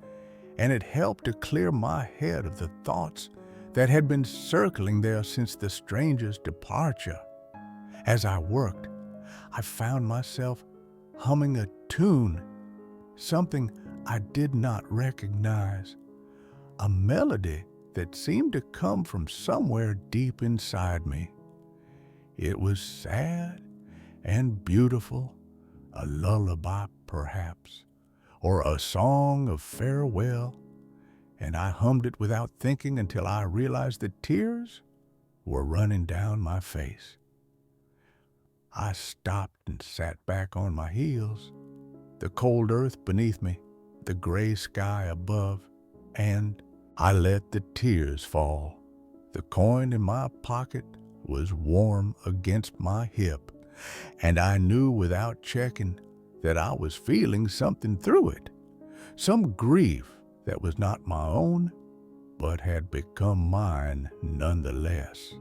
Speaker 2: and it helped to clear my head of the thoughts that had been circling there since the stranger's departure. As I worked, I found myself humming a tune, something I did not recognize, a melody that seemed to come from somewhere deep inside me. It was sad and beautiful, a lullaby perhaps, or a song of farewell, and I hummed it without thinking until I realized that tears were running down my face. I stopped and sat back on my heels, the cold earth beneath me, the gray sky above, and I let the tears fall. The coin in my pocket was warm against my hip, and I knew without checking that I was feeling something through it, some grief that was not my own, but had become mine nonetheless.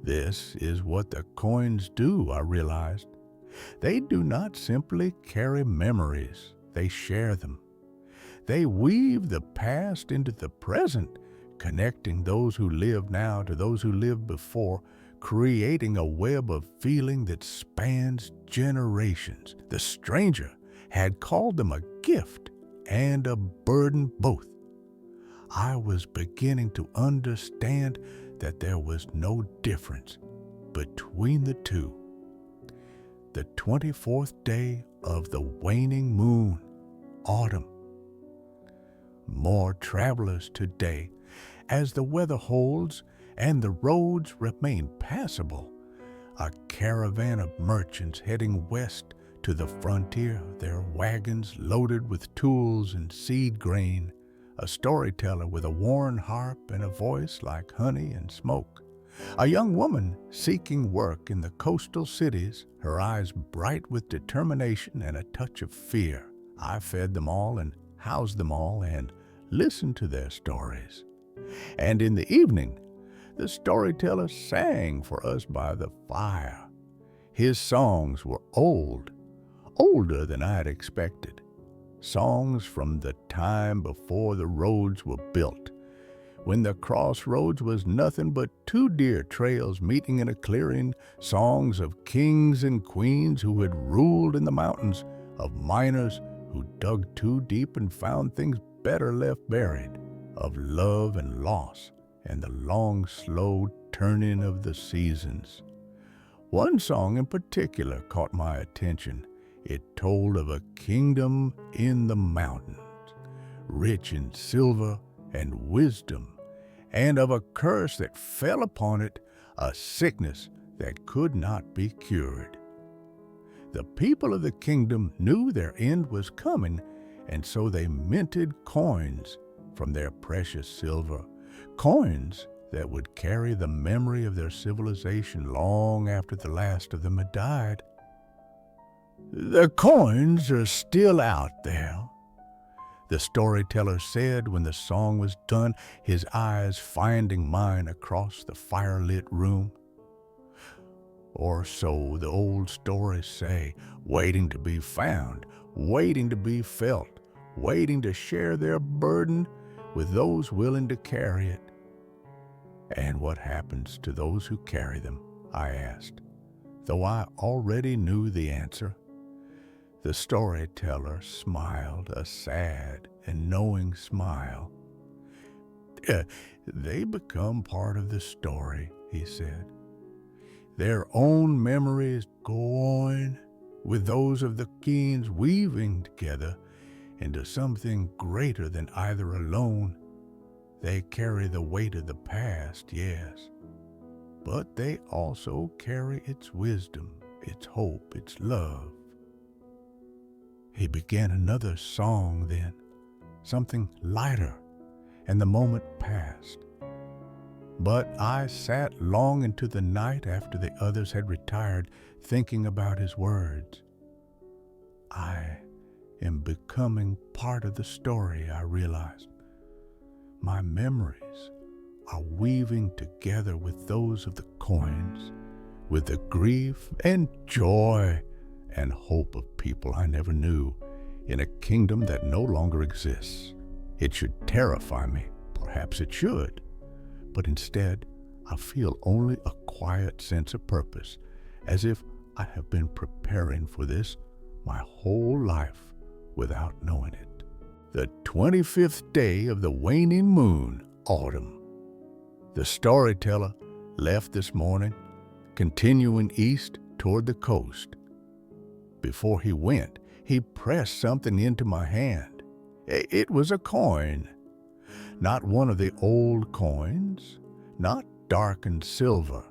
Speaker 2: This is what the coins do, I realized. They do not simply carry memories, they share them. They weave the past into the present, connecting those who live now to those who lived before, creating a web of feeling that spans generations. The stranger had called them a gift and a burden both. I was beginning to understand that there was no difference between the two. The 24th day of the waning moon, autumn. More travelers today, as the weather holds and the roads remain passable. A caravan of merchants heading west to the frontier, their wagons loaded with tools and seed grain, a storyteller with a worn harp and a voice like honey and smoke, a young woman seeking work in the coastal cities, her eyes bright with determination and a touch of fear. I fed them all and housed them all and listened to their stories. And in the evening, the storyteller sang for us by the fire. His songs were old, older than I had expected. Songs from the time before the roads were built, when the crossroads was nothing but 2 deer trails meeting in a clearing, songs of kings and queens who had ruled in the mountains, of miners who dug too deep and found things better left buried, of love and loss, and the long, slow turning of the seasons. One song in particular caught my attention. It told of a kingdom in the mountains, rich in silver and wisdom, and of a curse that fell upon it, a sickness that could not be cured. The people of the kingdom knew their end was coming, and so they minted coins from their precious silver, coins that would carry the memory of their civilization long after the last of them had died. The coins are still out there, the storyteller said when the song was done, his eyes finding mine across the firelit room. Or so the old stories say, waiting to be found, waiting to be felt, waiting to share their burden with those willing to carry it. And what happens to those who carry them? I asked, though I already knew the answer. The storyteller smiled a sad and knowing smile. They become part of the story, he said. Their own memories go on with those of the Keens, weaving together into something greater than either alone. They carry the weight of the past, yes, but they also carry its wisdom, its hope, its love. He began another song then, something lighter, and the moment passed. But I sat long into the night after the others had retired, thinking about his words. I am becoming part of the story, I realized. My memories are weaving together with those of the coins, with the grief and joy and hope of people I never knew in a kingdom that no longer exists. It should terrify me, perhaps it should, but instead I feel only a quiet sense of purpose, as if I have been preparing for this my whole life without knowing it. The 25th day of the waning moon, autumn. The storyteller left this morning, continuing east toward the coast. Before he went, he pressed something into my hand. It was a coin. Not one of the old coins, not darkened silver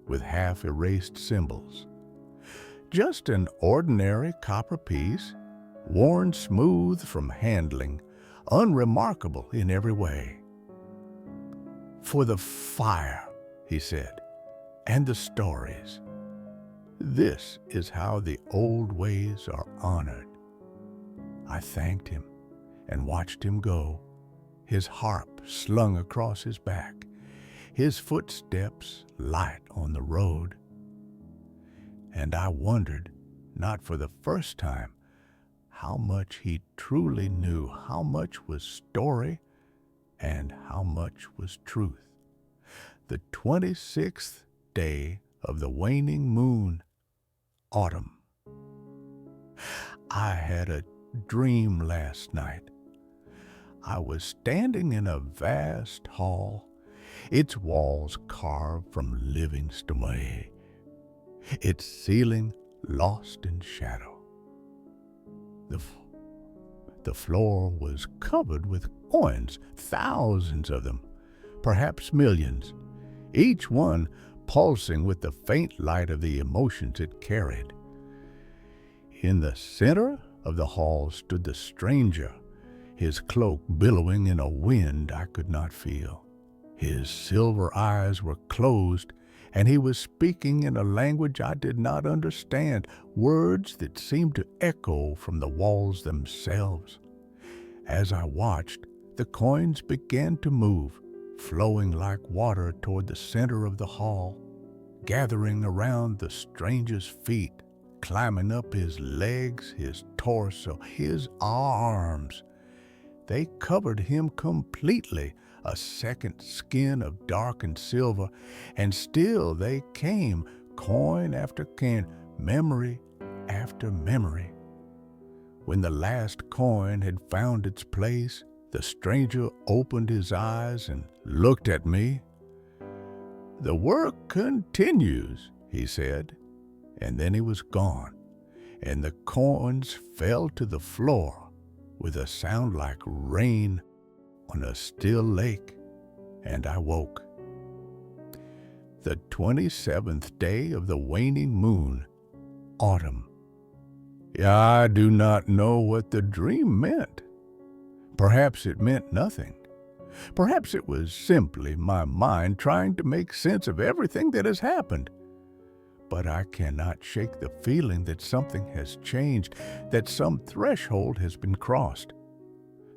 Speaker 2: with half-erased symbols. Just an ordinary copper piece, worn smooth from handling, unremarkable in every way. For the fire, he said, and the stories. This is how the old ways are honored. I thanked him and watched him go, his harp slung across his back, his footsteps light on the road. And I wondered, not for the first time, how much he truly knew, how much was story and how much was truth. The 26th day of the waning moon, autumn. I had a dream last night. I was standing in a vast hall, its walls carved from living stone, its ceiling lost in shadow. The floor was covered with coins, thousands of them, perhaps millions, each one pulsing with the faint light of the emotions it carried. In the center of the hall stood the stranger, his cloak billowing in a wind I could not feel. His silver eyes were closed, and he was speaking in a language I did not understand, words that seemed to echo from the walls themselves. As I watched, the coins began to move, flowing like water toward the center of the hall, gathering around the stranger's feet, climbing up his legs, his torso, his arms. They covered him completely, a second skin of darkened silver, and still they came, coin after coin, memory after memory. When the last coin had found its place, the stranger opened his eyes and looked at me. "The work continues," he said, and then he was gone, and the coins fell to the floor with a sound like rain on a still lake, and I woke. The 27th day of the waning moon, autumn. I do not know what the dream meant. Perhaps it meant nothing. Perhaps it was simply my mind trying to make sense of everything that has happened. But I cannot shake the feeling that something has changed, that some threshold has been crossed.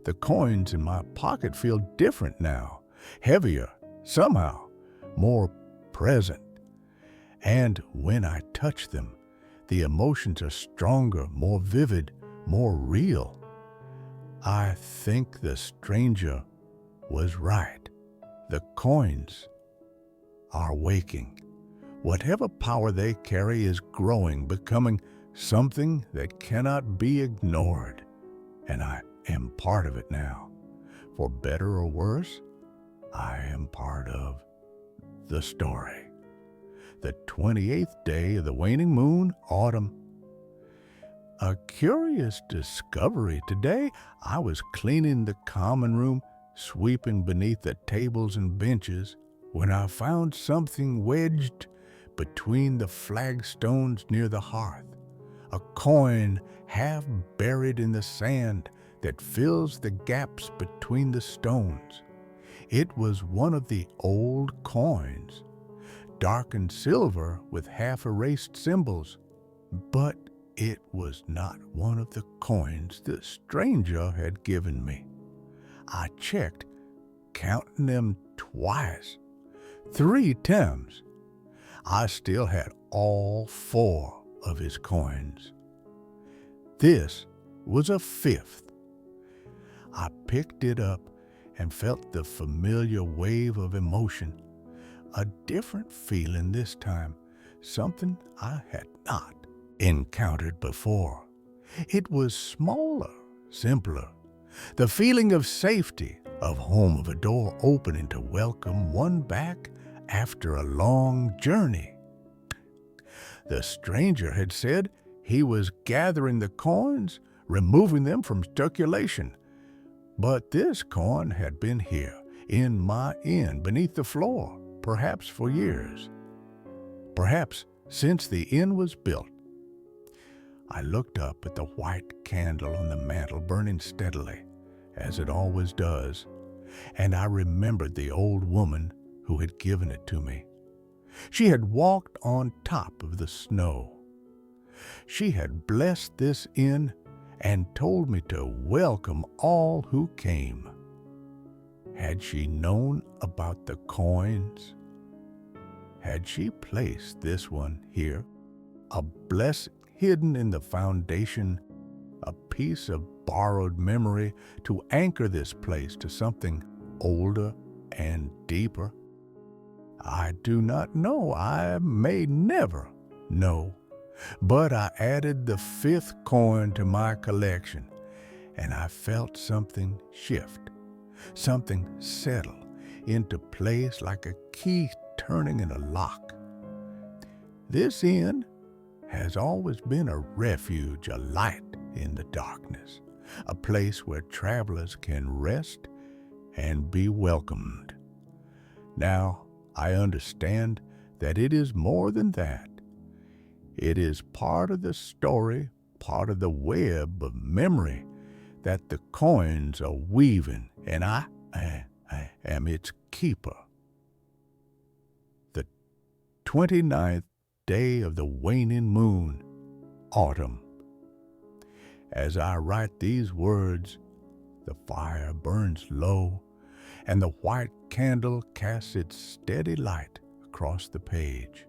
Speaker 2: The coins in my pocket feel different now, heavier, somehow, more present. And when I touch them, the emotions are stronger, more vivid, more real. I think the stranger was right. The coins are waking. Whatever power they carry is growing, becoming something that cannot be ignored. And I am part of it now. For better or worse, I am part of the story. The 28th day of the waning moon, autumn. A curious discovery today. I was cleaning the common room, sweeping beneath the tables and benches, when I found something wedged between the flagstones near the hearth. A coin half buried in the sand that fills the gaps between the stones. It was one of the old coins, darkened silver with half-erased symbols, but it was not one of the coins the stranger had given me. I checked, counting them twice, 3 times. I still had all 4 of his coins. This was a 5th. I picked it up and felt the familiar wave of emotion. A different feeling this time, something I had not encountered before. It was smaller, simpler. The feeling of safety, of home, of a door opening to welcome one back after a long journey. The stranger had said he was gathering the coins, removing them from circulation. But this coin had been here, in my inn, beneath the floor, perhaps for years. Perhaps since the inn was built. I looked up at the white candle on the mantel burning steadily, as it always does, and I remembered the old woman who had given it to me. She had walked on top of the snow. She had blessed this inn and told me to welcome all who came. Had she known about the coins? Had she placed this one here, a blessing hidden in the foundation, a piece of borrowed memory to anchor this place to something older and deeper? I do not know. I may never know. But I added the 5th coin to my collection, and I felt something shift, something settle into place like a key turning in a lock. This inn has always been a refuge, a light in the darkness, a place where travelers can rest and be welcomed. Now I understand that it is more than that. It is part of the story, part of the web of memory that the coins are weaving, and I am its keeper. The 29th day of the waning moon, autumn. As I write these words, the fire burns low, and the white candle casts its steady light across the page.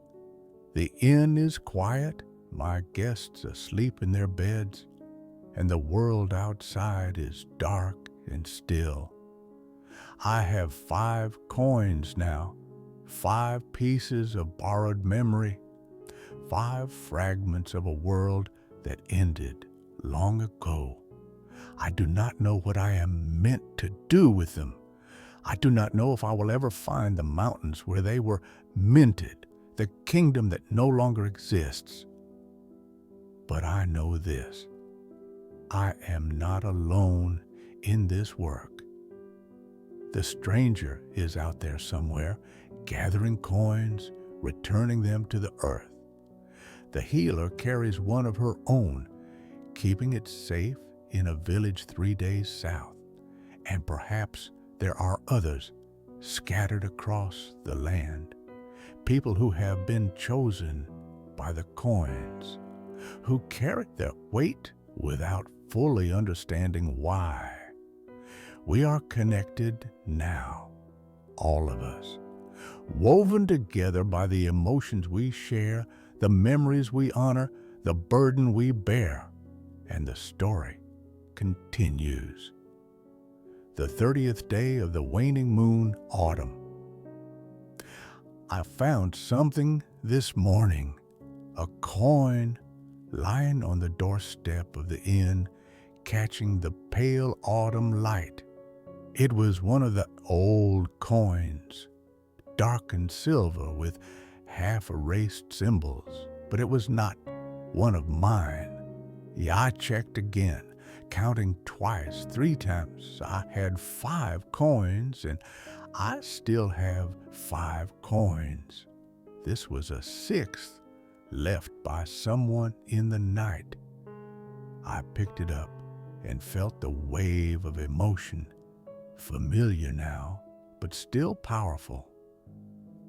Speaker 2: The inn is quiet, my guests asleep in their beds, and the world outside is dark and still. I have 5 coins now, 5 pieces of borrowed memory, 5 fragments of a world that ended long ago. I do not know what I am meant to do with them. I do not know if I will ever find the mountains where they were minted, the kingdom that no longer exists. But I know this: I am not alone in this work. The stranger is out there somewhere, gathering coins, returning them to the earth. The healer carries one of her own, keeping it safe in a village 3 days south. And perhaps there are others scattered across the land, people who have been chosen by the coins, who carry their weight without fully understanding why. We are connected now, all of us, woven together by the emotions we share, the memories we honor, the burden we bear, and the story continues. The 30th day of the waning moon, autumn. I found something this morning, a coin lying on the doorstep of the inn, catching the pale autumn light. It was one of the old coins, darkened silver with half-erased symbols, but it was not one of mine. Yeah, I checked again, counting twice, 3 times. I had 5 coins, and I still have 5 coins. This was a 6th left by someone in the night. I picked it up and felt the wave of emotion, familiar now, but still powerful.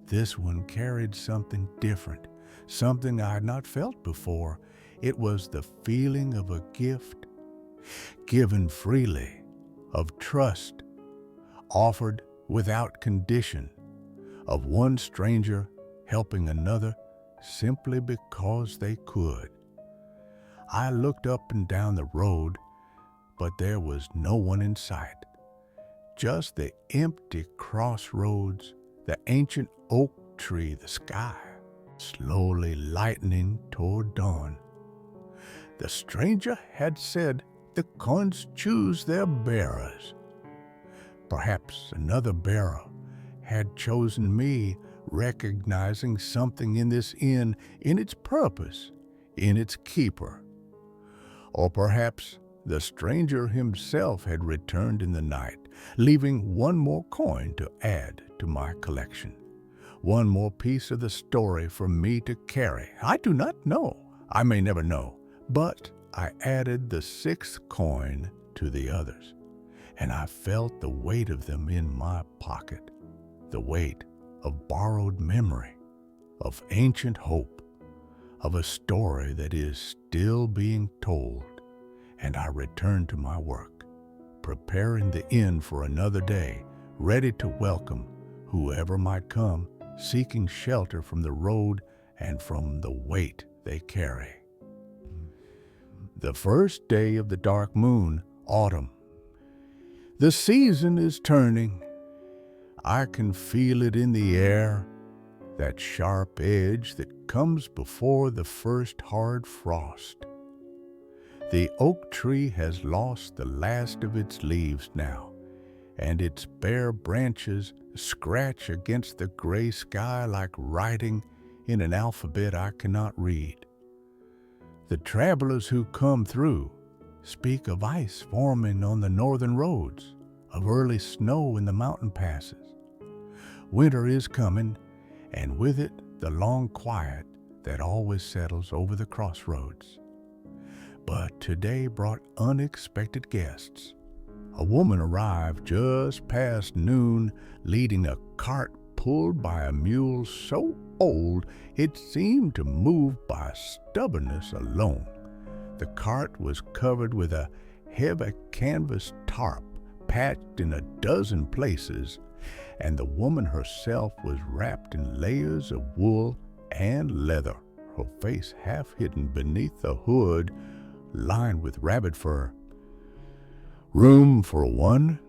Speaker 2: This one carried something different, something I had not felt before. It was the feeling of a gift, given freely, of trust, offered without condition, of one stranger helping another simply because they could. I looked up and down the road, but there was no one in sight. Just the empty crossroads, the ancient oak tree, the sky, slowly lightening toward dawn. The stranger had said the coins choose their bearers. Perhaps another bearer had chosen me, recognizing something in this inn, in its purpose, in its keeper. Or perhaps the stranger himself had returned in the night, leaving one more coin to add to my collection, one more piece of the story for me to carry. I do not know. I may never know. But I added the 6th coin to the others, and I felt the weight of them in my pocket, the weight of borrowed memory, of ancient hope, of a story that is still being told. And I returned to my work, preparing the inn for another day, ready to welcome whoever might come, seeking shelter from the road and from the weight they carry. The first day of the dark moon, autumn. The season is turning. I can feel it in the air, that sharp edge that comes before the first hard frost. The oak tree has lost the last of its leaves now, and its bare branches scratch against the gray sky like writing in an alphabet I cannot read. The travelers who come through speak of ice forming on the northern roads, of early snow in the mountain passes. Winter is coming, and with it the long quiet that always settles over the crossroads. But today brought unexpected guests. A woman arrived just past noon, leading a cart pulled by a mule so old it seemed to move by stubbornness alone. The cart was covered with a heavy canvas tarp patched in a dozen places, and the woman herself was wrapped in layers of wool and leather, her face half hidden beneath a hood lined with rabbit fur. "Room for one?"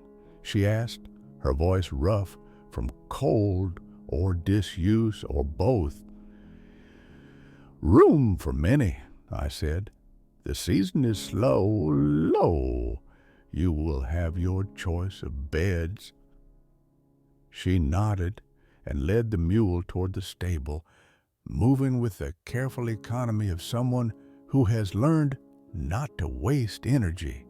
Speaker 2: she asked, her voice rough from cold or disuse or both. "Room for many," I said. "The season is slow, low. You will have your choice of beds." She nodded and led the mule toward the stable, moving with the careful economy of someone who has learned not to waste energy.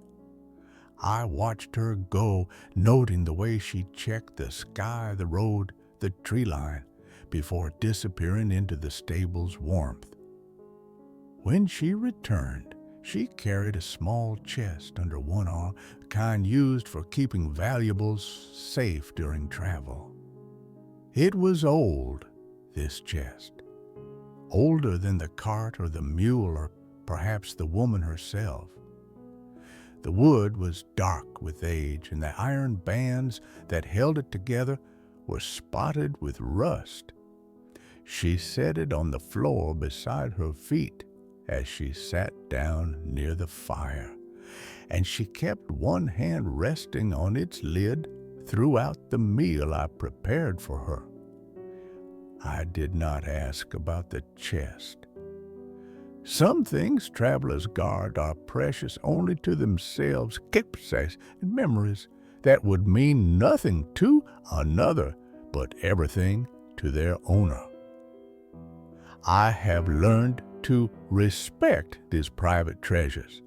Speaker 2: I watched her go, noting the way she checked the sky, the road, the tree line, before disappearing into the stable's warmth. When she returned, she carried a small chest under one arm, the kind used for keeping valuables safe during travel. It was old, this chest, older than the cart or the mule or perhaps the woman herself. The wood was dark with age, and the iron bands that held it together were spotted with rust. She set it on the floor beside her feet as she sat down near the fire, and she kept one hand resting on its lid throughout the meal I prepared for her. I did not ask about the chest. Some things travelers guard are precious only to themselves, keepsakes and memories that would mean nothing to another, but everything to their owner. I have learned to respect these private treasures.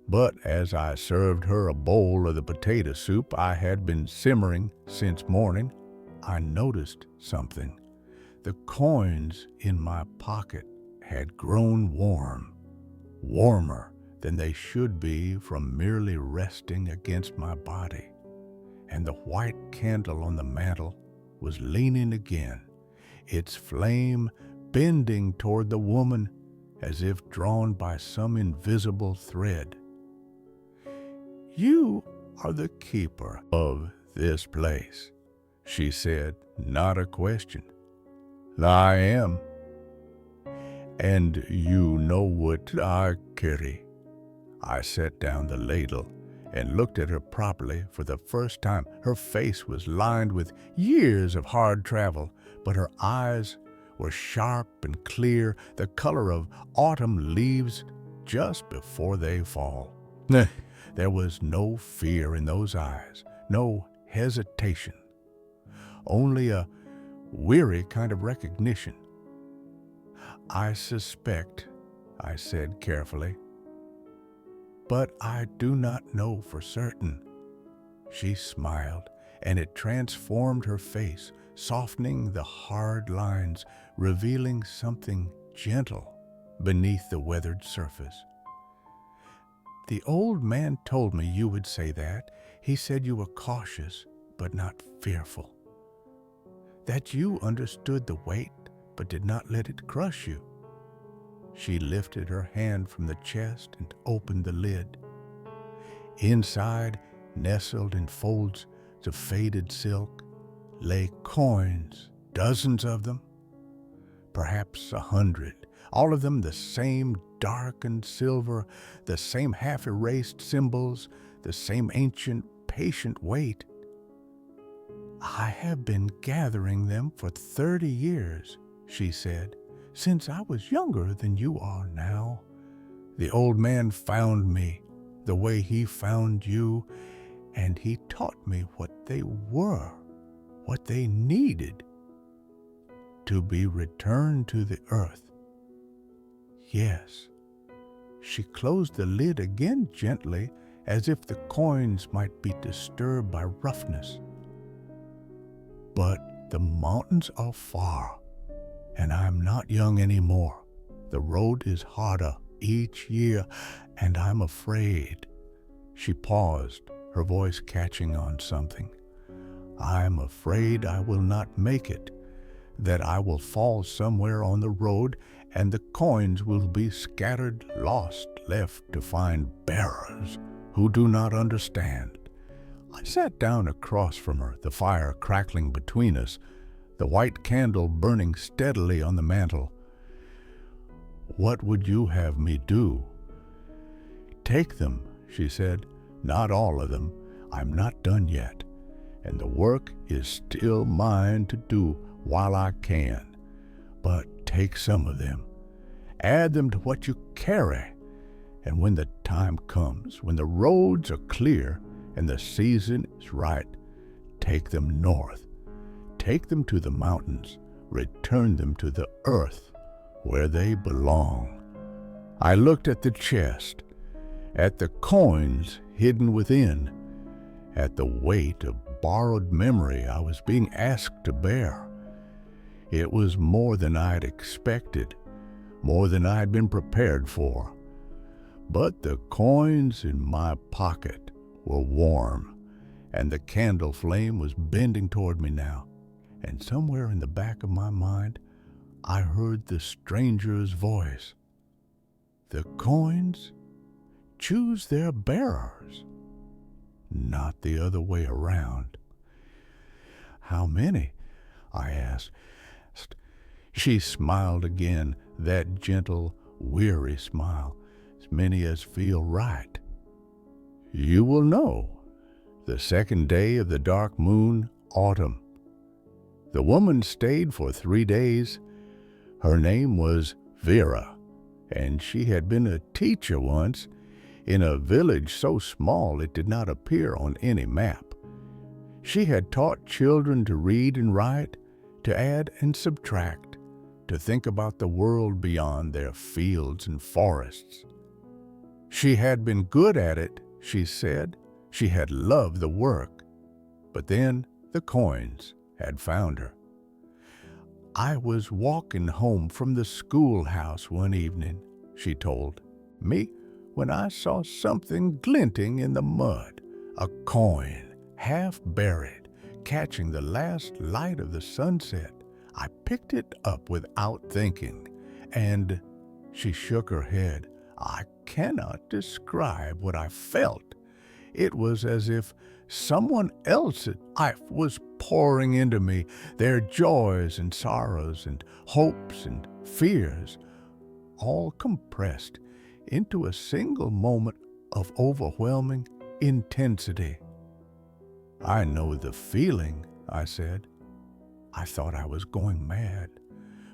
Speaker 2: But as I served her a bowl of the potato soup I had been simmering since morning, I noticed something. The coins in my pocket had grown warm, warmer than they should be from merely resting against my body, and the white candle on the mantel was leaning again, its flame bending toward the woman as if drawn by some invisible thread. "You are the keeper of this place," she said, not a question. "I am." "And you know what I carry." I set down the ladle and looked at her properly for the first time. Her face was lined with years of hard travel, but her eyes were sharp and clear, the color of autumn leaves just before they fall. There was no fear in those eyes, no hesitation, only a weary kind of recognition. "I suspect," I said carefully, "but I do not know for certain." She smiled, and it transformed her face, softening the hard lines, revealing something gentle beneath the weathered surface. "The old man told me you would say that. He said you were cautious, but not fearful. That you understood the weight, but did not let it crush you." She lifted her hand from the chest and opened the lid. Inside, nestled in folds of faded silk, lay coins, dozens of them, perhaps 100, all of them the same darkened silver, the same half-erased symbols, the same ancient, patient weight. "I have been gathering them for 30 years, she said, "since I was younger than you are now. The old man found me the way he found you, and he taught me what they were, what they needed to be returned to the earth." Yes. She closed the lid again gently, as if the coins might be disturbed by roughness. "But the mountains are far, and I'm not young anymore. The road is harder each year, and I'm afraid." She paused, her voice catching on something. "I'm afraid I will not make it, that I will fall somewhere on the road, and the coins will be scattered, lost, left to find bearers who do not understand." I sat down across from her, the fire crackling between us, the white candle burning steadily on the mantel. "What would you have me do?" "Take them," she said. "Not all of them. I'm not done yet, and the work is still mine to do while I can. But take some of them. Add them to what you carry, and when the time comes, when the roads are clear and the season is right, take them north. Take them to the mountains. Return them to the earth where they belong." I looked at the chest, at the coins hidden within, at the weight of borrowed memory I was being asked to bear. It was more than I'd expected, more than I'd been prepared for. But the coins in my pocket were warm, and the candle flame was bending toward me now, and somewhere in the back of my mind I heard the stranger's voice. "The coins choose their bearers, not the other way around." "How many?" I asked. She smiled again, that gentle, weary smile. "As many as feel right. You will know. The second day of the dark moon, autumn. The woman stayed for 3 days. Her name was Vera, and she had been a teacher once. in a village so small it did not appear on any map. She had taught children to read and write, to add and subtract, to think about the world beyond their fields and forests. She had been good at it, she said. She had loved the work. But then the coins had found her. I was walking home from the schoolhouse one evening, she told me, when I saw something glinting in the mud, a coin, half buried, catching the last light of the sunset. I picked it up without thinking, and she shook her head. I cannot describe what I felt. It was as if someone else's life was pouring into me, their joys and sorrows and hopes and fears, all compressed into a single moment of overwhelming intensity. I know the feeling, I said. I thought I was going mad.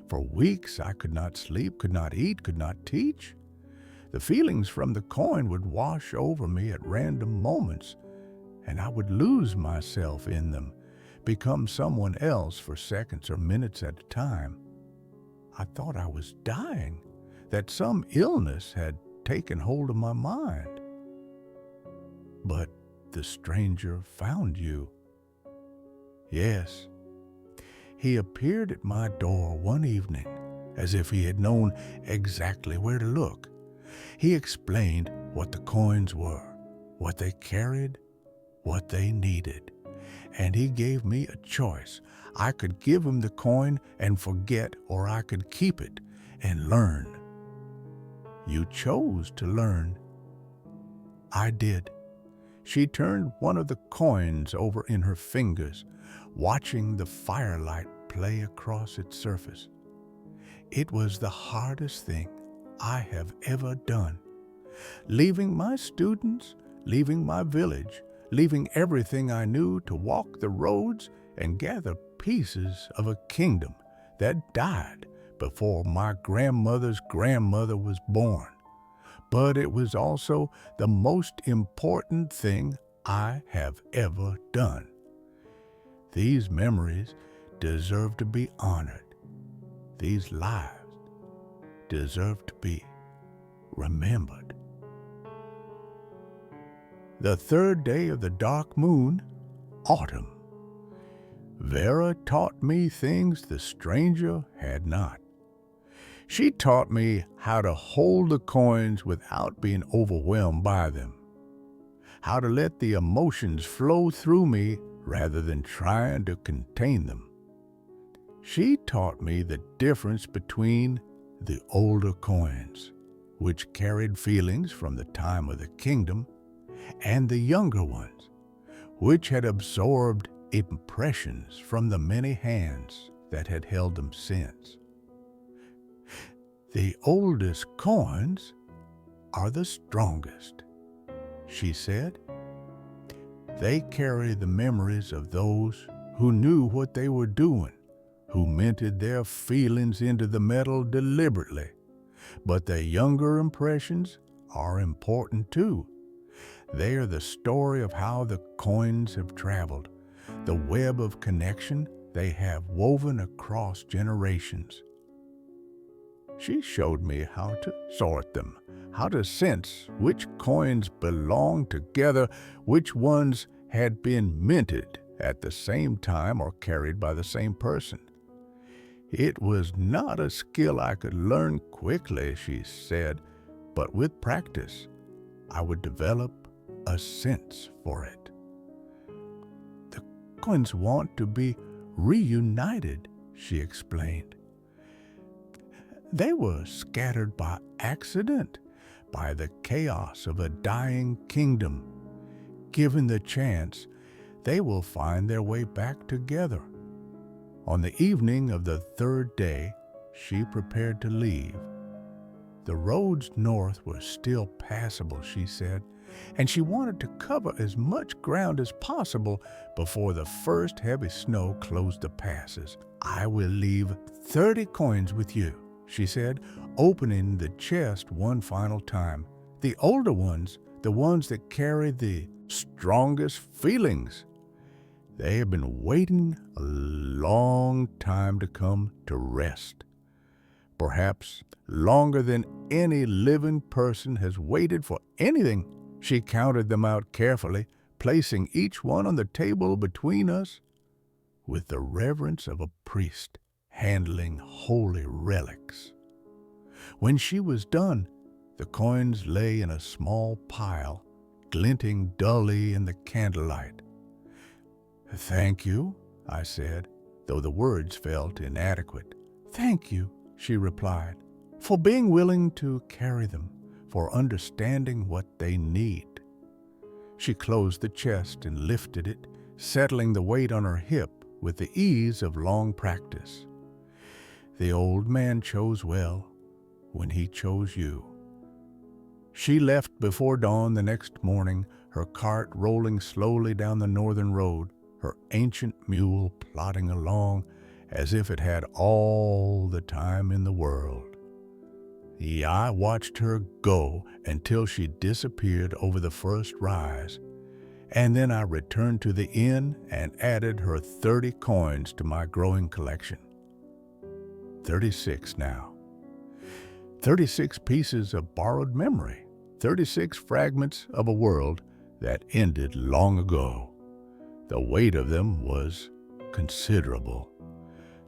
Speaker 2: For weeks I could not sleep, could not eat, could not teach. The feelings from the coin would wash over me at random moments, and I would lose myself in them, become someone else for seconds or minutes at a time. I thought I was dying, that some illness had taken hold of my mind. But the stranger found you. Yes. He appeared at my door one evening, as if he had known exactly where to look. He explained what the coins were, what they carried, what they needed, and he gave me a choice. I could give him the coin and forget, or I could keep it and learn. You chose to learn. I did. She turned one of the coins over in her fingers, watching the firelight play across its surface. It was the hardest thing I have ever done. Leaving my students, leaving my village, leaving everything I knew to walk the roads and gather pieces of a kingdom that died before my grandmother's grandmother was born. But it was also the most important thing I have ever done. These memories deserve to be honored. These lives deserve to be remembered. The third day of the dark moon, autumn. Vera taught me things the stranger had not. She taught me how to hold the coins without being overwhelmed by them, how to let the emotions flow through me rather than trying to contain them. She taught me the difference between the older coins, which carried feelings from the time of the kingdom, and the younger ones, which had absorbed impressions from the many hands that had held them since. The oldest coins are the strongest, she said. They carry the memories of those who knew what they were doing, who minted their feelings into the metal deliberately. But the younger impressions are important too. They are the story of how the coins have traveled, the web of connection they have woven across generations. She showed me how to sort them, how to sense which coins belonged together, which ones had been minted at the same time or carried by the same person. It was not a skill I could learn quickly, she said, but with practice, I would develop a sense for it. The coins want to be reunited, she explained. They were scattered by accident, by the chaos of a dying kingdom. Given the chance, they will find their way back together. On the evening of the third day, she prepared to leave. The roads north were still passable, she said, and she wanted to cover as much ground as possible before the first heavy snow closed the passes. I will leave 30 coins with you, she said, opening the chest one final time. The older ones, the ones that carry the strongest feelings. They have been waiting a long time to come to rest. Perhaps longer than any living person has waited for anything. She counted them out carefully, placing each one on the table between us with the reverence of a priest handling holy relics. When she was done, the coins lay in a small pile, glinting dully in the candlelight. "Thank you," I said, though the words felt inadequate. "Thank you," she replied, "for being willing to carry them, for understanding what they need." She closed the chest and lifted it, settling the weight on her hip with the ease of long practice. The old man chose well when he chose you. She left before dawn the next morning, her cart rolling slowly down the northern road, her ancient mule plodding along as if it had all the time in the world. I watched her go until she disappeared over the first rise, and then I returned to the inn and added her 30 coins to my growing collection. 36 now. 36 pieces of borrowed memory, 36 fragments of a world that ended long ago. The weight of them was considerable.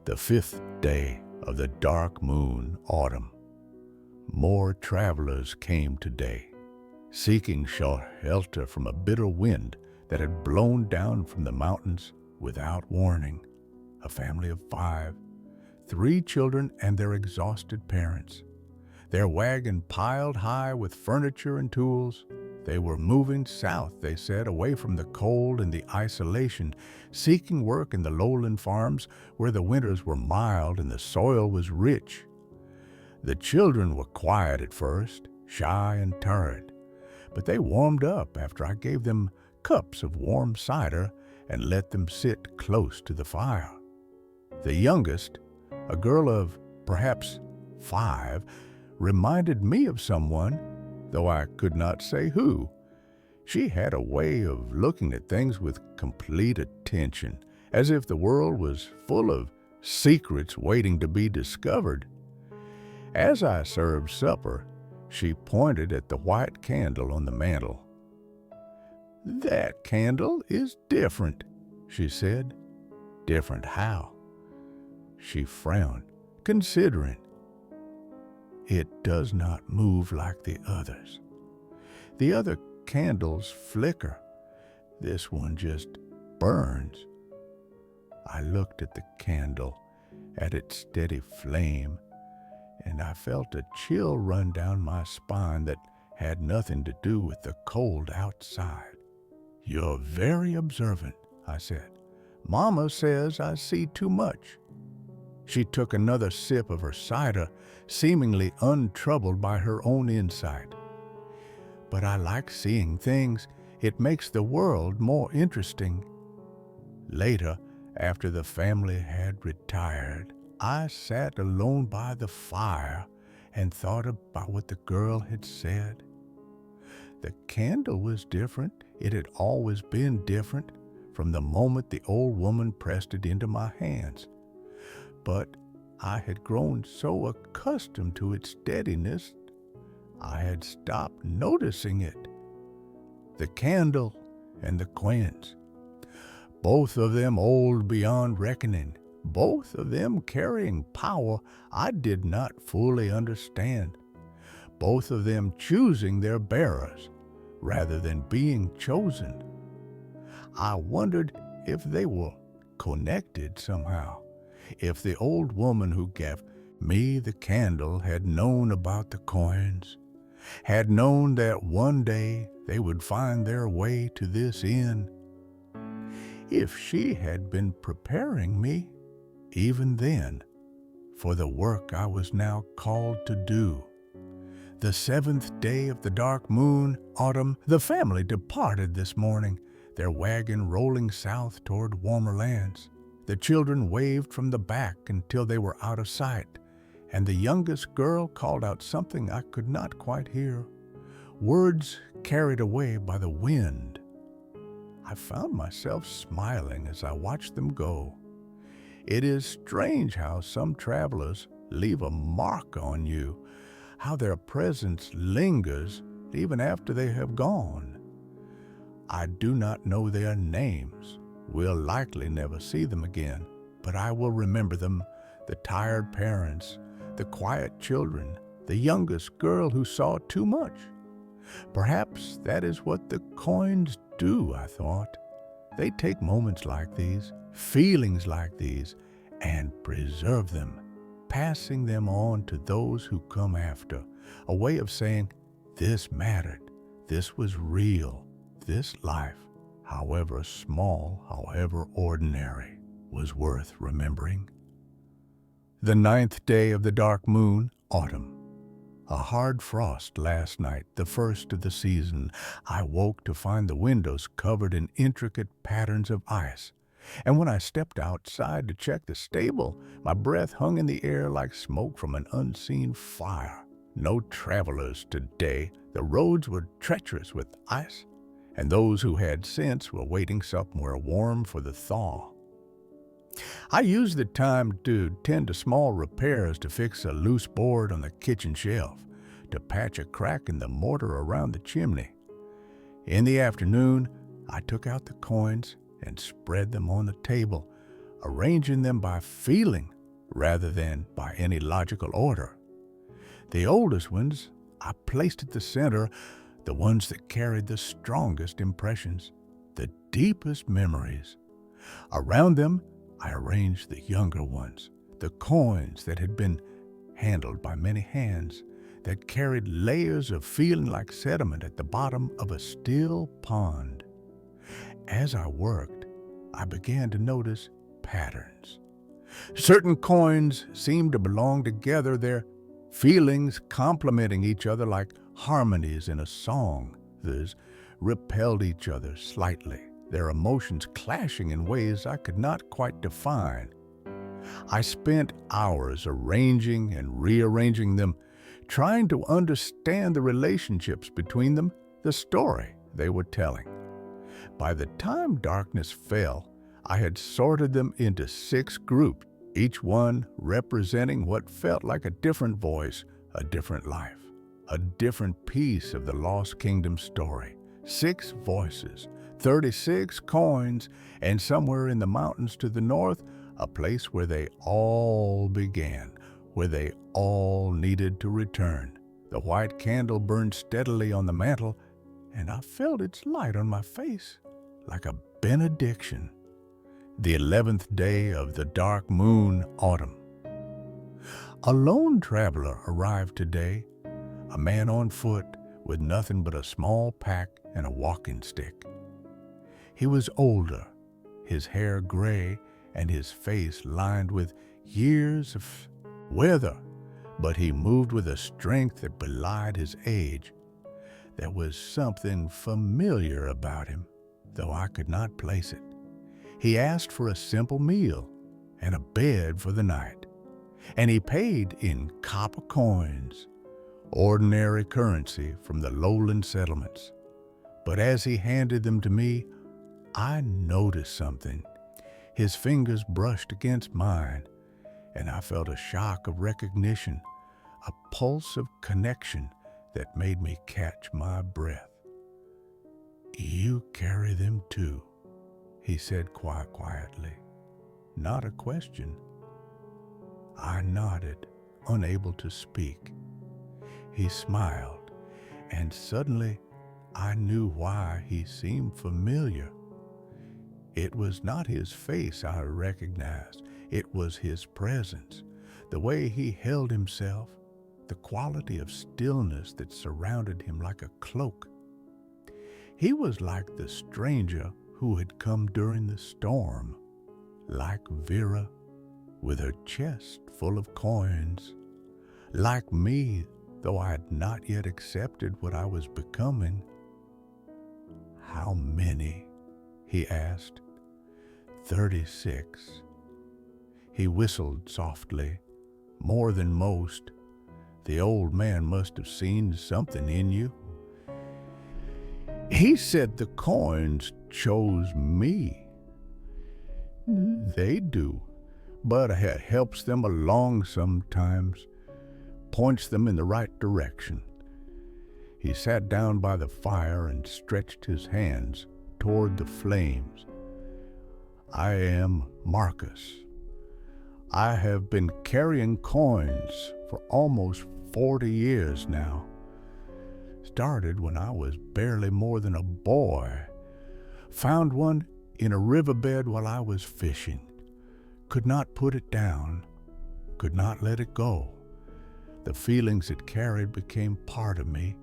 Speaker 2: The 5th day of the dark moon autumn. More travelers came today, seeking shelter from a bitter wind that had blown down from the mountains without warning. A family of 5, 3 children and their exhausted parents. Their wagon piled high with furniture and tools. They were moving south, they said, away from the cold and the isolation, seeking work in the lowland farms where the winters were mild and the soil was rich. The children were quiet at first, shy and tired, but they warmed up after I gave them cups of warm cider and let them sit close to the fire. The youngest, a girl of perhaps 5, reminded me of someone, though I could not say who. She had a way of looking at things with complete attention, as if the world was full of secrets waiting to be discovered. As I served supper, she pointed at the white candle on the mantel. "That candle is different," she said. "Different how?" She frowned, considering. "It does not move like the others. The other candles flicker. This one just burns." I looked at the candle, at its steady flame, and I felt a chill run down my spine that had nothing to do with the cold outside. "You're very observant," I said. "Mama says I see too much." She took another sip of her cider, seemingly untroubled by her own insight. "But I like seeing things. It makes the world more interesting." Later, after the family had retired, I sat alone by the fire and thought about what the girl had said. The candle was different. It had always been different from the moment the old woman pressed it into my hands. But I had grown so accustomed to its steadiness, I had stopped noticing it. The candle and the coins, both of them old beyond reckoning, both of them carrying power I did not fully understand, both of them choosing their bearers rather than being chosen. I wondered if they were connected somehow, if the old woman who gave me the candle had known about the coins, had known that one day they would find their way to this inn. If she had been preparing me, even then, for the work I was now called to do. The 7th day of the dark moon, autumn, the family departed this morning, their wagon rolling south toward warmer lands. The children waved from the back until they were out of sight, and the youngest girl called out something I could not quite hear. words carried away by the wind. I found myself smiling as I watched them go. It is strange how some travelers leave a mark on you, how their presence lingers even after they have gone. I do not know their names. We'll likely never see them again, but I will remember them, the tired parents, the quiet children, the youngest girl who saw too much. Perhaps that is what the coins do, I thought. They take moments like these, feelings like these, and preserve them, passing them on to those who come after, a way of saying, this mattered, this was real, this life, however small, however ordinary, was worth remembering. The 9th day of the dark moon, autumn. A hard frost last night, the first of the season. I woke to find the windows covered in intricate patterns of ice. And when I stepped outside to check the stable, my breath hung in the air like smoke from an unseen fire. No travelers today. The roads were treacherous with ice, and those who had sense were waiting somewhere warm for the thaw. I used the time to tend to small repairs, to fix a loose board on the kitchen shelf, to patch a crack in the mortar around the chimney. In the afternoon, I took out the coins and spread them on the table, arranging them by feeling rather than by any logical order. The oldest ones I placed at the center, the ones that carried the strongest impressions, the deepest memories. Around them, I arranged the younger ones, the coins that had been handled by many hands, that carried layers of feeling like sediment at the bottom of a still pond. As I worked, I began to notice patterns. Certain coins seemed to belong together, their feelings complementing each other like harmonies in a song. Others repelled each other slightly, their emotions clashing in ways I could not quite define. I spent hours arranging and rearranging them, trying to understand the relationships between them, the story they were telling. By the time darkness fell, I had sorted them into 6 groups, each one representing what felt like a different voice, a different life, a different piece of the Lost Kingdom story. 6 voices, 36 coins, and somewhere in the mountains to the north, a place where they all began, where they all needed to return. The white candle burned steadily on the mantel, and I felt its light on my face like a benediction. The 11th day of the dark moon, autumn. A lone traveler arrived today, a man on foot with nothing but a small pack and a walking stick. He was older, his hair gray and his face lined with years of weather, but he moved with a strength that belied his age. There was something familiar about him, though I could not place it. He asked for a simple meal and a bed for the night, and he paid in copper coins, ordinary currency from the lowland settlements. But as he handed them to me, I noticed something. His fingers brushed against mine, and I felt a shock of recognition, a pulse of connection that made me catch my breath. "You carry them too," he said quietly. Not a question. I nodded, unable to speak. He smiled, and suddenly I knew why he seemed familiar. It was not his face I recognized. It was his presence, the way he held himself, the quality of stillness that surrounded him like a cloak. He was like the stranger who had come during the storm, like Vera with her chest full of coins, like me, though I had not yet accepted what I was becoming. "How many?" he asked. 36. He whistled softly, more than most. The old man must have seen something in you. He said the coins chose me. They do, but it helps them along sometimes, points them in the right direction. He sat down by the fire and stretched his hands toward the flames. I am Marcus. I have been carrying coins for almost 40 years now. Started when I was barely more than a boy. Found one in a riverbed while I was fishing. Could not put it down. Could not let it go. The feelings it carried became part of me,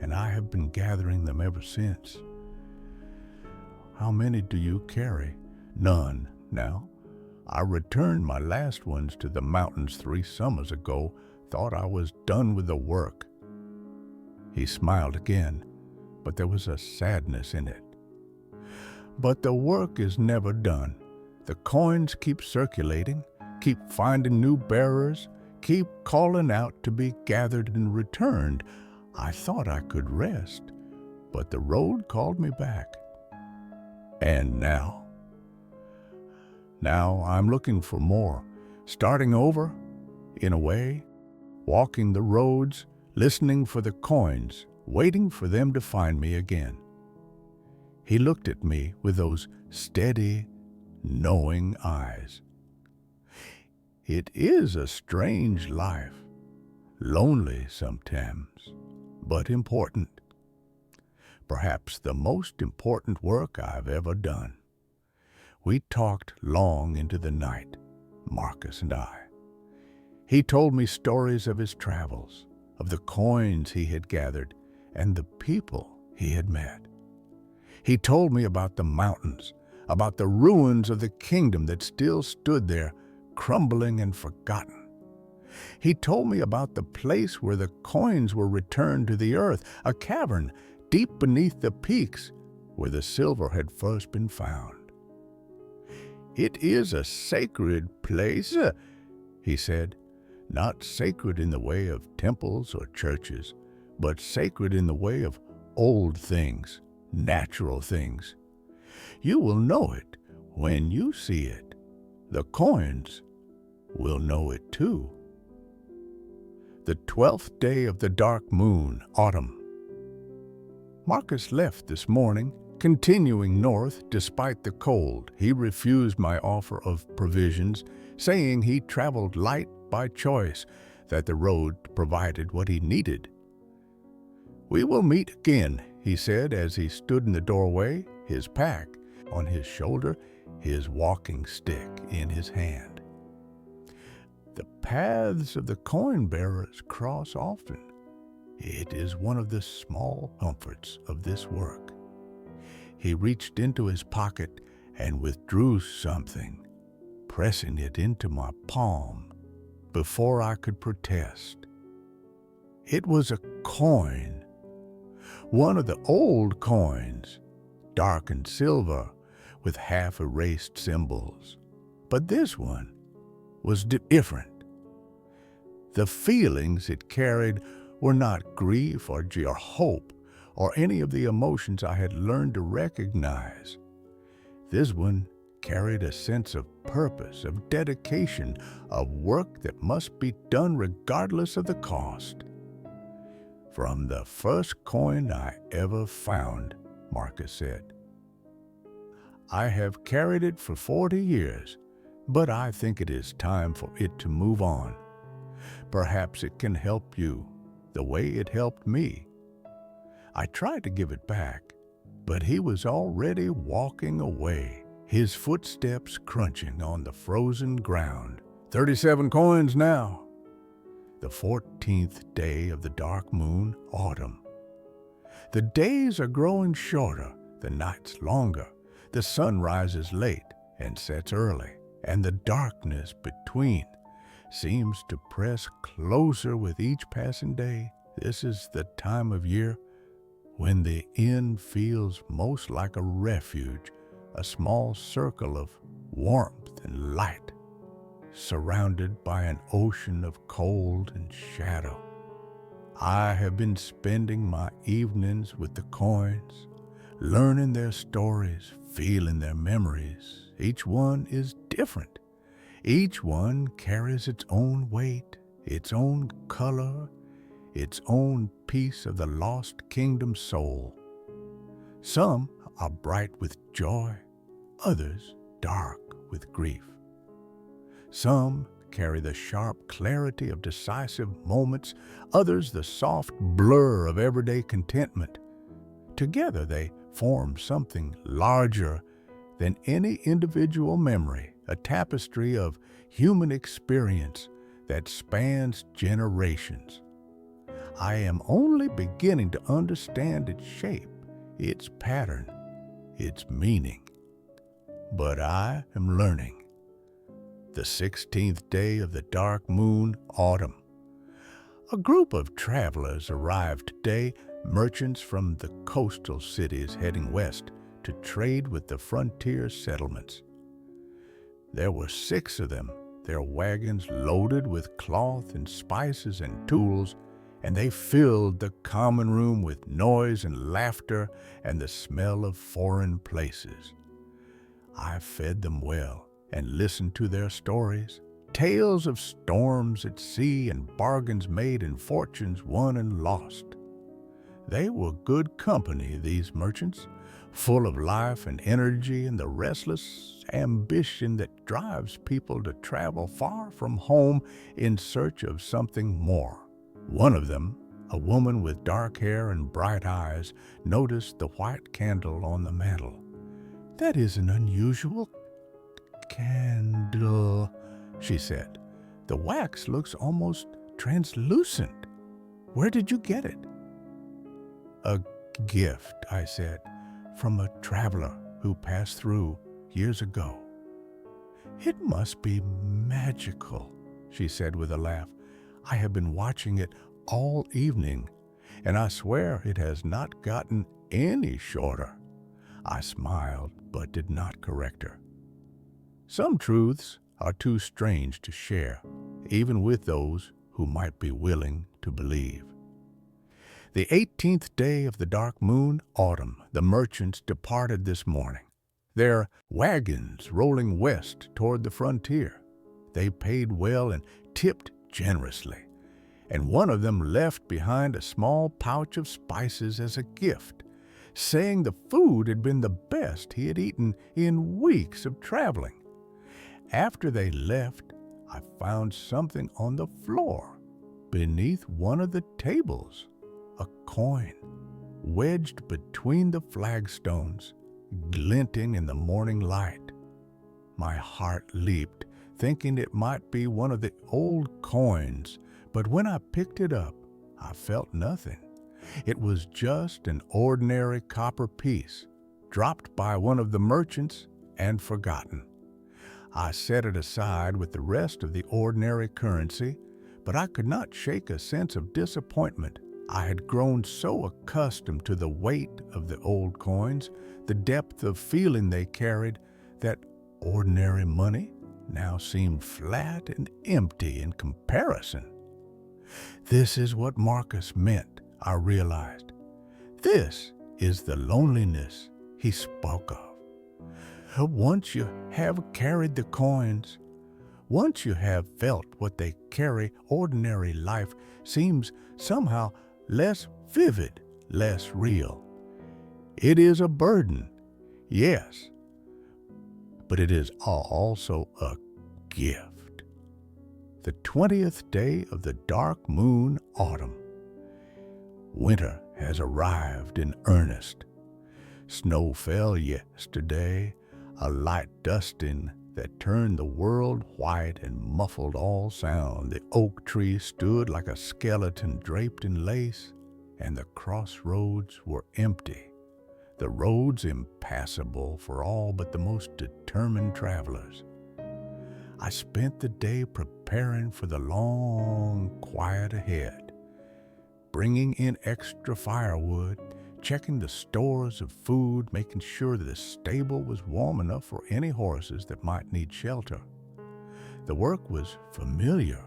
Speaker 2: and I have been gathering them ever since. How many do you carry? None now. I returned my last ones to the mountains 3 summers ago, thought I was done with the work. He smiled again, but there was a sadness in it. But the work is never done. The coins keep circulating, keep finding new bearers, keep calling out to be gathered and returned. I thought I could rest, but the road called me back. And now? Now I'm looking for more, starting over, in a way, walking the roads, listening for the coins, waiting for them to find me again. He looked at me with those steady, knowing eyes. It is a strange life, lonely sometimes, but important. Perhaps the most important work I've ever done. We talked long into the night, Marcus and I. He told me stories of his travels, of the coins he had gathered, and the people he had met. He told me about the mountains, about the ruins of the kingdom that still stood there, crumbling and forgotten. He told me about the place where the coins were returned to the earth, a cavern deep beneath the peaks where the silver had first been found. It is a sacred place, he said, not sacred in the way of temples or churches, but sacred in the way of old things, natural things. You will know it when you see it. The coins will know it too. The 12th day of the dark moon, autumn. Marcus left this morning, continuing north despite the cold. He refused my offer of provisions, saying he traveled light by choice, that the road provided what he needed. We will meet again, he said as he stood in the doorway, his pack on his shoulder, his walking stick in his hand. The paths of the coin bearers cross often. It is one of the small comforts of this work. He reached into his pocket and withdrew something, pressing it into my palm before I could protest. It was a coin, one of the old coins, darkened silver with half-erased symbols. But this one was different. The feelings it carried were not grief or hope or any of the emotions I had learned to recognize. This one carried a sense of purpose, of dedication, of work that must be done regardless of the cost. From the first coin I ever found, Marcus said. I have carried it for 40 years, but I think it is time for it to move on. Perhaps it can help you the way it helped me. I tried to give it back, but he was already walking away, his footsteps crunching on the frozen ground. 37 coins now. The 14th day of the dark moon, autumn. The days are growing shorter, the nights longer. The sun rises late and sets early, and the darkness between seems to press closer with each passing day. This is the time of year when the inn feels most like a refuge, a small circle of warmth and light, surrounded by an ocean of cold and shadow. I have been spending my evenings with the coins, learning their stories, feeling their memories. Each one is different. Each one carries its own weight, its own color, its own piece of the lost kingdom soul. Some are bright with joy, others dark with grief. Some carry the sharp clarity of decisive moments, others the soft blur of everyday contentment. Together they form something larger than any individual memory, a tapestry of human experience that spans generations. I am only beginning to understand its shape, its pattern, its meaning. But I am learning. The 16th day of the dark moon, autumn. A group of travelers arrived today, merchants from the coastal cities heading west to trade with the frontier settlements. There were 6 of them, their wagons loaded with cloth and spices and tools, and they filled the common room with noise and laughter and the smell of foreign places. I fed them well and listened to their stories, tales of storms at sea and bargains made and fortunes won and lost. They were good company, these merchants, full of life and energy and the restless ambition that drives people to travel far from home in search of something more. One of them, a woman with dark hair and bright eyes, noticed the white candle on the mantel. "That is an unusual candle," she said. "The wax looks almost translucent. Where did you get it?" "A gift," I said, "from a traveler who passed through years ago." "It must be magical," she said with a laugh. "I have been watching it all evening, and I swear it has not gotten any shorter." I smiled, but did not correct her. Some truths are too strange to share, even with those who might be willing to believe. The 18th day of the dark moon, autumn, the merchants departed this morning, their wagons rolling west toward the frontier. They paid well and tipped generously, and one of them left behind a small pouch of spices as a gift, saying the food had been the best he had eaten in weeks of traveling. After they left, I found something on the floor beneath one of the tables, a coin, wedged between the flagstones, glinting in the morning light. My heart leaped, thinking it might be one of the old coins, but when I picked it up, I felt nothing. It was just an ordinary copper piece, dropped by one of the merchants and forgotten. I set it aside with the rest of the ordinary currency, but I could not shake a sense of disappointment. I had grown so accustomed to the weight of the old coins, the depth of feeling they carried, that ordinary money now seemed flat and empty in comparison. This is what Marcus meant, I realized. This is the loneliness he spoke of. Once you have carried the coins, once you have felt what they carry, ordinary life seems somehow less vivid, less real. It is a burden, yes, but it is also a gift. The 20th day of the dark moon, autumn. Winter has arrived in earnest. Snow fell yesterday, a light dusting that turned the world white and muffled all sound. The oak tree stood like a skeleton draped in lace, and the crossroads were empty, the roads impassable for all but the most determined travelers. I spent the day preparing for the long quiet ahead, bringing in extra firewood, checking the stores of food, making sure that the stable was warm enough for any horses that might need shelter. The work was familiar,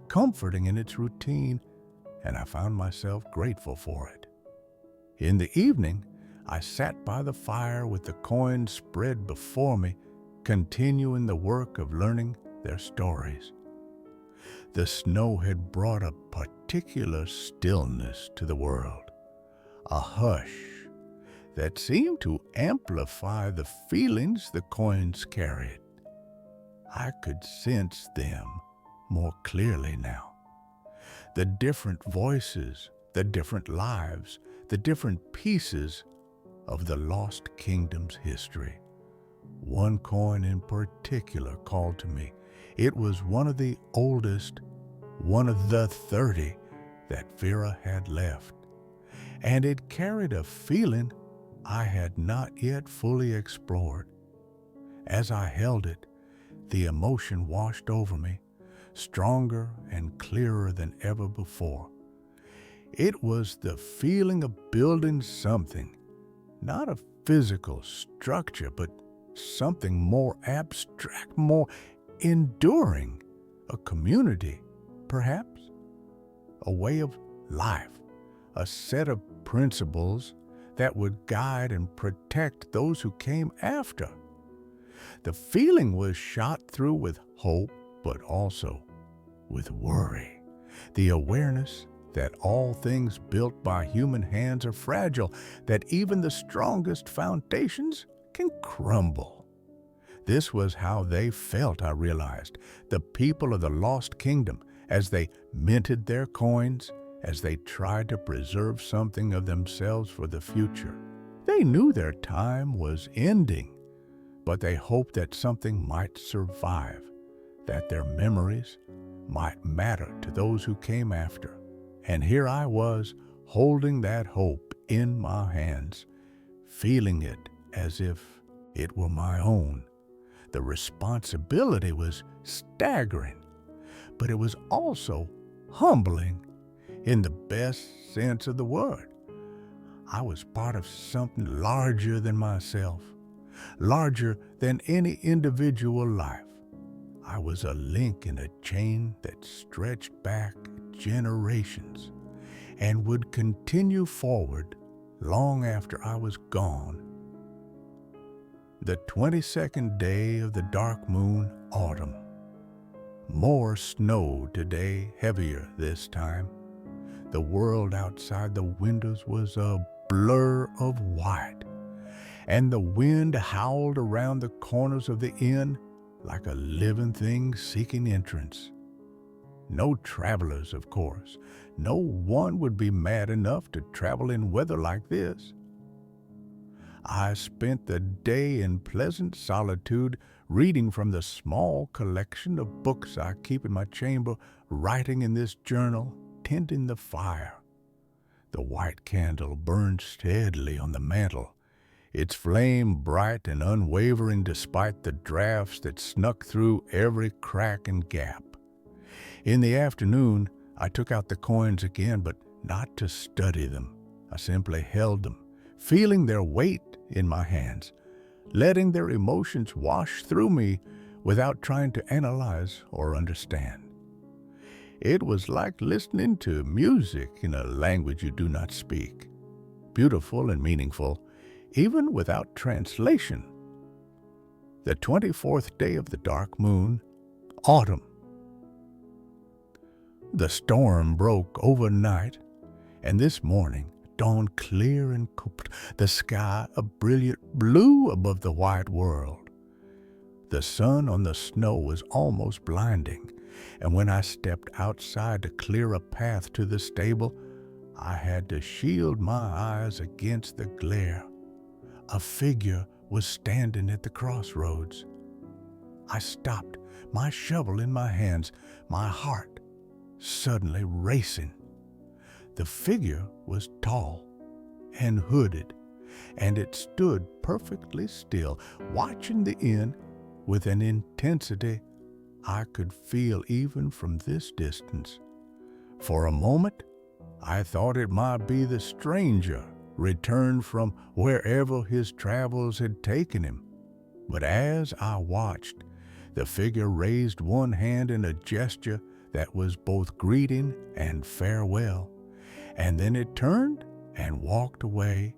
Speaker 2: comforting in its routine, and I found myself grateful for it. In the evening, I sat by the fire with the coins spread before me, continuing the work of learning their stories. The snow had brought a particular stillness to the world, a hush that seemed to amplify the feelings the coins carried. I could sense them more clearly now. The different voices, the different lives, the different pieces of the lost kingdom's history. One coin in particular called to me. It was one of the oldest, one of the 30 that Vera had left, and it carried a feeling I had not yet fully explored. As I held it, the emotion washed over me, stronger and clearer than ever before. It was the feeling of building something, not a physical structure, but something more abstract, more enduring, a community, perhaps, a way of life, a set of principles that would guide and protect those who came after. The feeling was shot through with hope, but also with worry, the awareness that all things built by human hands are fragile, that even the strongest foundations can crumble. This was how they felt, I realized, the people of the lost kingdom, as they minted their coins, as they tried to preserve something of themselves for the future. They knew their time was ending, but they hoped that something might survive, that their memories might matter to those who came after. And here I was, holding that hope in my hands, feeling it as if it were my own. The responsibility was staggering, but it was also humbling in the best sense of the word. I was part of something larger than myself, larger than any individual life. I was a link in a chain that stretched back generations and would continue forward long after I was gone. The 22nd day of the dark moon, autumn. More snow today, heavier this time. The world outside the windows was a blur of white, and the wind howled around the corners of the inn like a living thing seeking entrance. No travelers, of course. No one would be mad enough to travel in weather like this. I spent the day in pleasant solitude, reading from the small collection of books I keep in my chamber, writing in this journal, tending the fire. The white candle burned steadily on the mantel, its flame bright and unwavering despite the drafts that snuck through every crack and gap. In the afternoon, I took out the coins again, but not to study them. I simply held them, feeling their weight in my hands, letting their emotions wash through me without trying to analyze or understand. It was like listening to music in a language you do not speak, beautiful and meaningful, even without translation. The 24th day of the dark moon, autumn. The storm broke overnight, and this morning dawned clear and cold, the sky a brilliant blue above the white world. The sun on the snow was almost blinding, and when I stepped outside to clear a path to the stable, I had to shield my eyes against the glare. A figure was standing at the crossroads. I stopped, my shovel in my hands, my heart suddenly racing. The figure was tall and hooded, and it stood perfectly still, watching the inn with an intensity I could feel even from this distance. For a moment, I thought it might be the stranger returned from wherever his travels had taken him. But as I watched, the figure raised one hand in a gesture that was both greeting and farewell. and then it turned and walked away,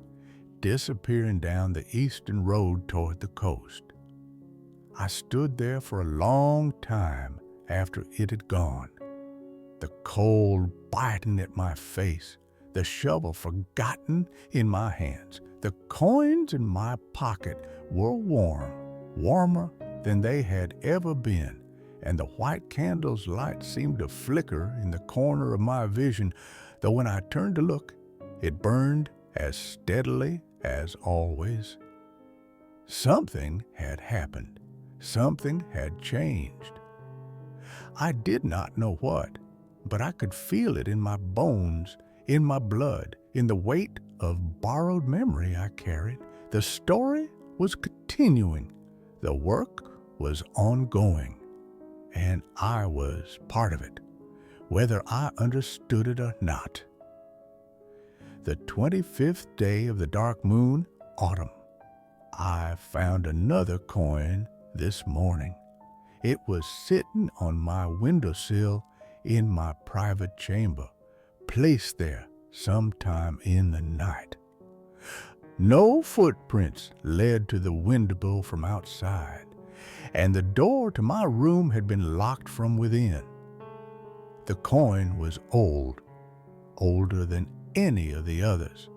Speaker 2: disappearing down the eastern road toward the coast. I stood there for a long time after it had gone, the cold biting at my face, the shovel forgotten in my hands. The coins in my pocket were warm, warmer than they had ever been, and the white candle's light seemed to flicker in the corner of my vision, though when I turned to look, it burned as steadily as always. Something had happened. Something had changed. I did not know what, but I could feel it in my bones, in my blood, in the weight of borrowed memory I carried. The story was continuing. The work was ongoing, and I was part of it, whether I understood it or not. The 25th day of the dark moon, autumn. I found another coin this morning. It was sitting on my windowsill in my private chamber, placed there sometime in the night. No footprints led to the window from outside, and the door to my room had been locked from within. The coin was old, older than any of the others,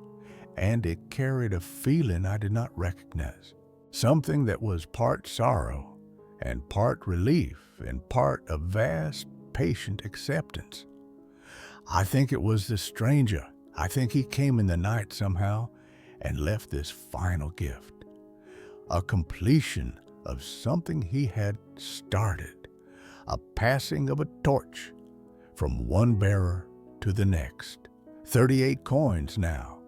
Speaker 2: and it carried a feeling I did not recognize, something that was part sorrow and part relief and part a vast, patient acceptance. I think it was the stranger. I think he came in the night somehow and left this final gift, a completion of something he had started, a passing of a torch from one bearer to the next. 38 coins now,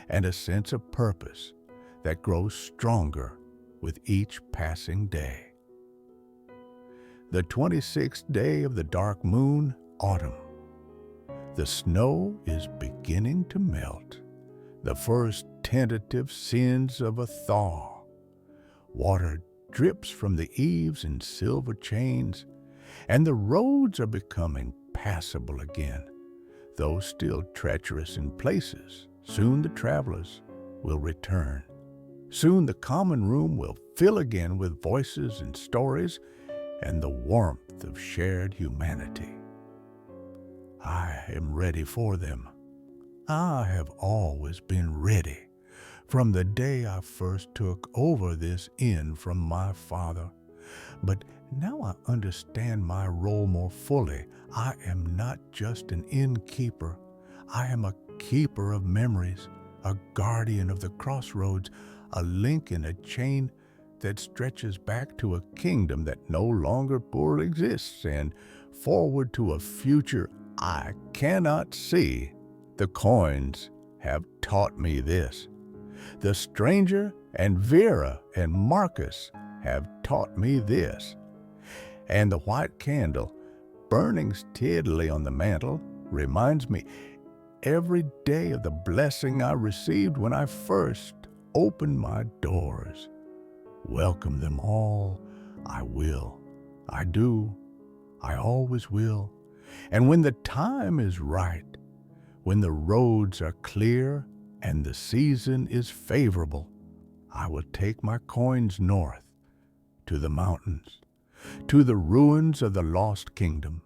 Speaker 2: and a sense of purpose that grows stronger with each passing day. The 26th day of the dark moon, autumn. The snow is beginning to melt, the first tentative signs of a thaw. Water drips from the eaves in silver chains, and the roads are becoming passable again, though still treacherous in places. Soon the travelers will return. Soon the common room will fill again with voices and stories and the warmth of shared humanity. I am ready for them. I have always been ready, from the day I first took over this inn from my father. But now I understand my role more fully. I am not just an innkeeper. I am a keeper of memories, a guardian of the crossroads, a link in a chain that stretches back to a kingdom that no longer fully exists and forward to a future I cannot see. The coins have taught me this. The stranger and Vera and Marcus have taught me this. And the white candle burning steadily on the mantel reminds me every day of the blessing I received when I first opened my doors. Welcome them all. I will. I do. I always will. And when the time is right, when the roads are clear and the season is favorable, I will take my coins north to the mountains, to the ruins of the lost kingdom,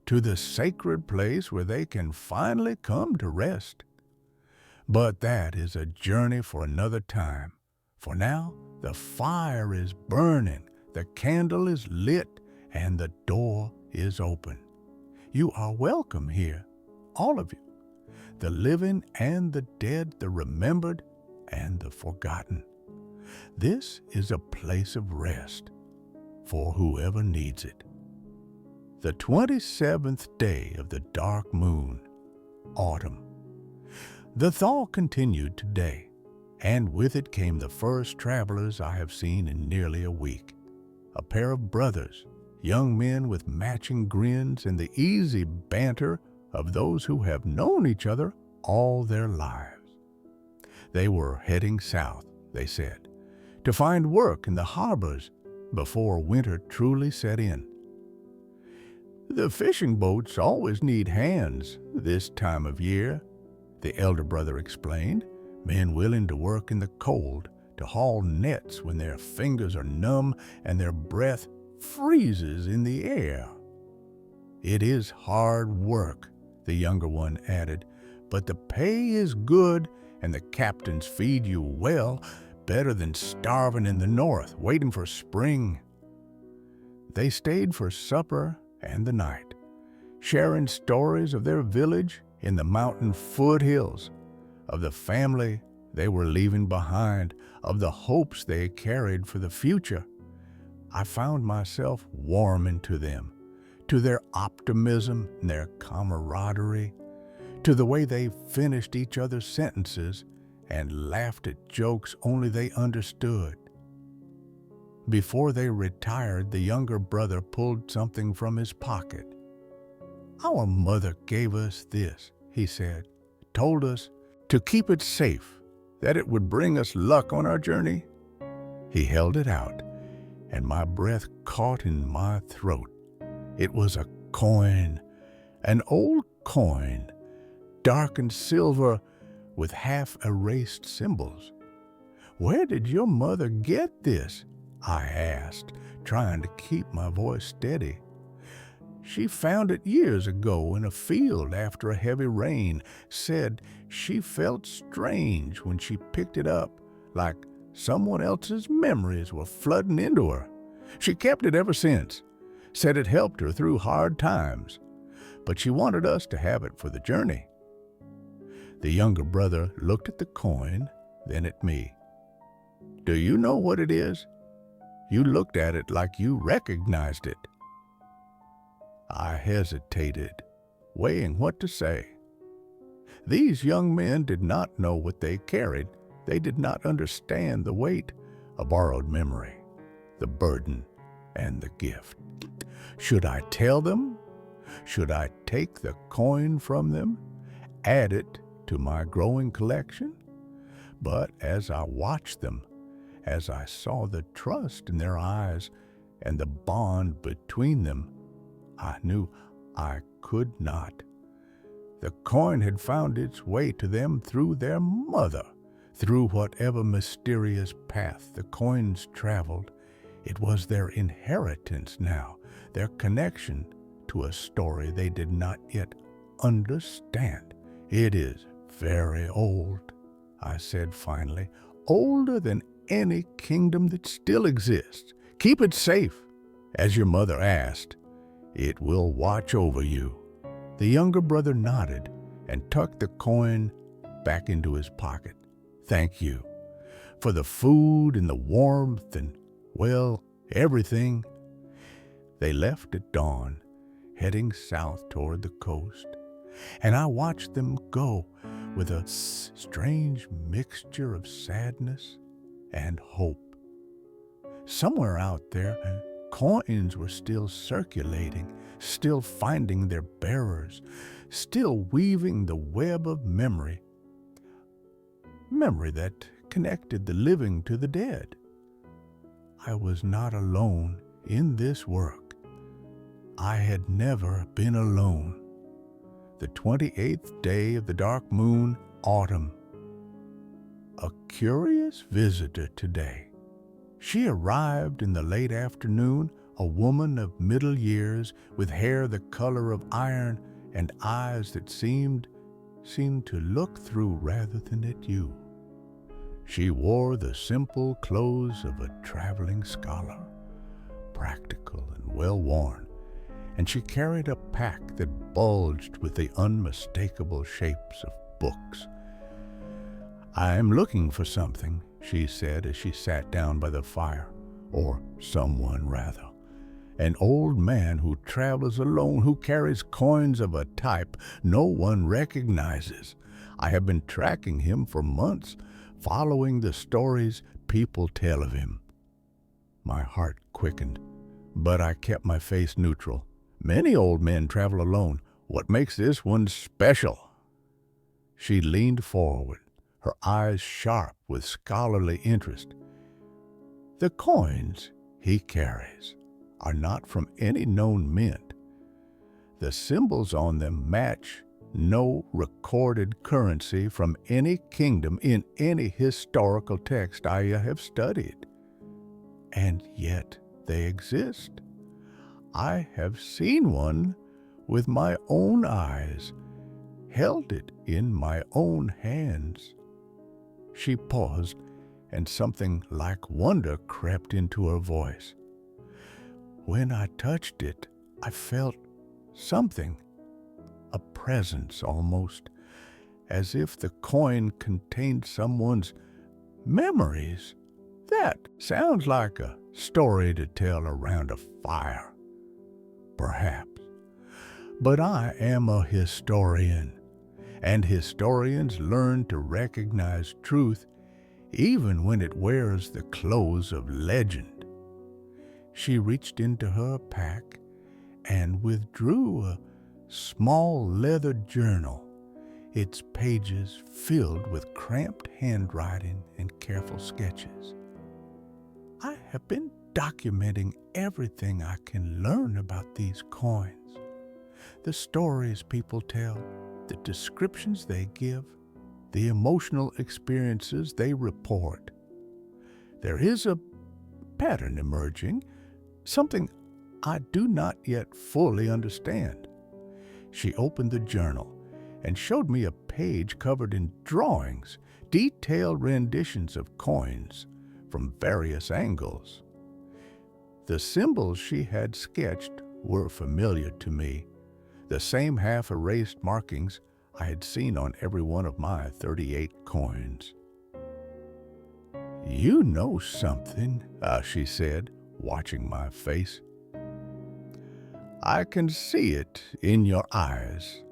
Speaker 2: to the sacred place where they can finally come to rest. But that is a journey for another time. For now, the fire is burning, the candle is lit, and the door is open. You are welcome here, all of you, the living and the dead, the remembered and the forgotten. This is a place of rest for whoever needs it. The 27th day of the dark moon, autumn. The thaw continued today, and with it came the first travelers I have seen in nearly a week. A pair of brothers, young men with matching grins and the easy banter of those who have known each other all their lives. They were heading south, they said, to find work in the harbors before winter truly set in. The fishing boats always need hands this time of year, the elder brother explained. Men willing to work in the cold, to haul nets when their fingers are numb and their breath freezes in the air. It is hard work, the younger one added, but the pay is good and the captains feed you well, better than starving in the north, waiting for spring. They stayed for supper and the night, sharing stories of their village in the mountain foothills, of the family they were leaving behind, of the hopes they carried for the future. I found myself warming to them, to their optimism and their camaraderie, to the way they finished each other's sentences and laughed at jokes only they understood. Before they retired, the younger brother pulled something from his pocket. "Our mother gave us this," he said, "told us to keep it safe, that it would bring us luck on our journey." He held it out, and my breath caught in my throat. It was a coin, an old coin, darkened silver with half-erased symbols. "Where did your mother get this?" I asked, trying to keep my voice steady. "She found it years ago in a field after a heavy rain. Said she felt strange when she picked it up, like someone else's memories were flooding into her. She kept it ever since. Said it helped her through hard times, but she wanted us to have it for the journey." The younger brother looked at the coin, then at me. "Do you know what it is? You looked at it like you recognized it." I hesitated, weighing what to say. These young men did not know what they carried. They did not understand the weight, a borrowed memory, the burden, and the gift. Should I tell them? Should I take the coin from them, add it to my growing collection? But as I watched them, as I saw the trust in their eyes and the bond between them, I knew I could not. The coin had found its way to them through their mother. Through whatever mysterious path the coins traveled, it was their inheritance now, their connection to a story they did not yet understand. "It is very old," I said finally, "older than any kingdom that still exists. Keep it safe. As your mother asked, it will watch over you." The younger brother nodded and tucked the coin back into his pocket. "Thank you for the food and the warmth and, well, everything." They left at dawn, heading south toward the coast, and I watched them go with a strange mixture of sadness and hope. Somewhere out there, coins were still circulating, still finding their bearers, still weaving the web of memory that connected the living to the dead. I was not alone in this work. I had never been alone. The 28th day of the dark moon, autumn. A curious visitor today. She arrived in the late afternoon, a woman of middle years with hair the color of iron and eyes that seemed to look through rather than at you. She wore the simple clothes of a traveling scholar, practical and well-worn, and she carried a pack that bulged with the unmistakable shapes of books. "I am looking for something," she said as she sat down by the fire, "or someone rather. An old man who travels alone, who carries coins of a type no one recognizes. I have been tracking him for months, following the stories people tell of him." My heart quickened, but I kept my face neutral. Many old men travel alone. What makes this one special? She leaned forward, her eyes sharp with scholarly interest. "The coins he carries are not from any known mint. The symbols on them match no recorded currency from any kingdom in any historical text I have studied. And yet they exist. I have seen one with my own eyes, held it in my own hands. She paused, and something like wonder crept into her voice. When I touched it, I felt something, a presence almost, as if the coin contained someone's memories. That sounds like a story to tell around a fire, perhaps. But I am a historian, and historians learn to recognize truth even when it wears the clothes of legend. She reached into her pack and withdrew a small leather journal, its pages filled with cramped handwriting and careful sketches. I have been documenting everything I can learn about these coins. The stories people tell, the descriptions they give, the emotional experiences they report. There is a pattern emerging, something I do not yet fully understand. She opened the journal and showed me a page covered in drawings, detailed renditions of coins from various angles. The symbols she had sketched were familiar to me, the same half-erased markings I had seen on every one of my 38 coins. "You know something," she said, watching my face. "I can see it in your eyes."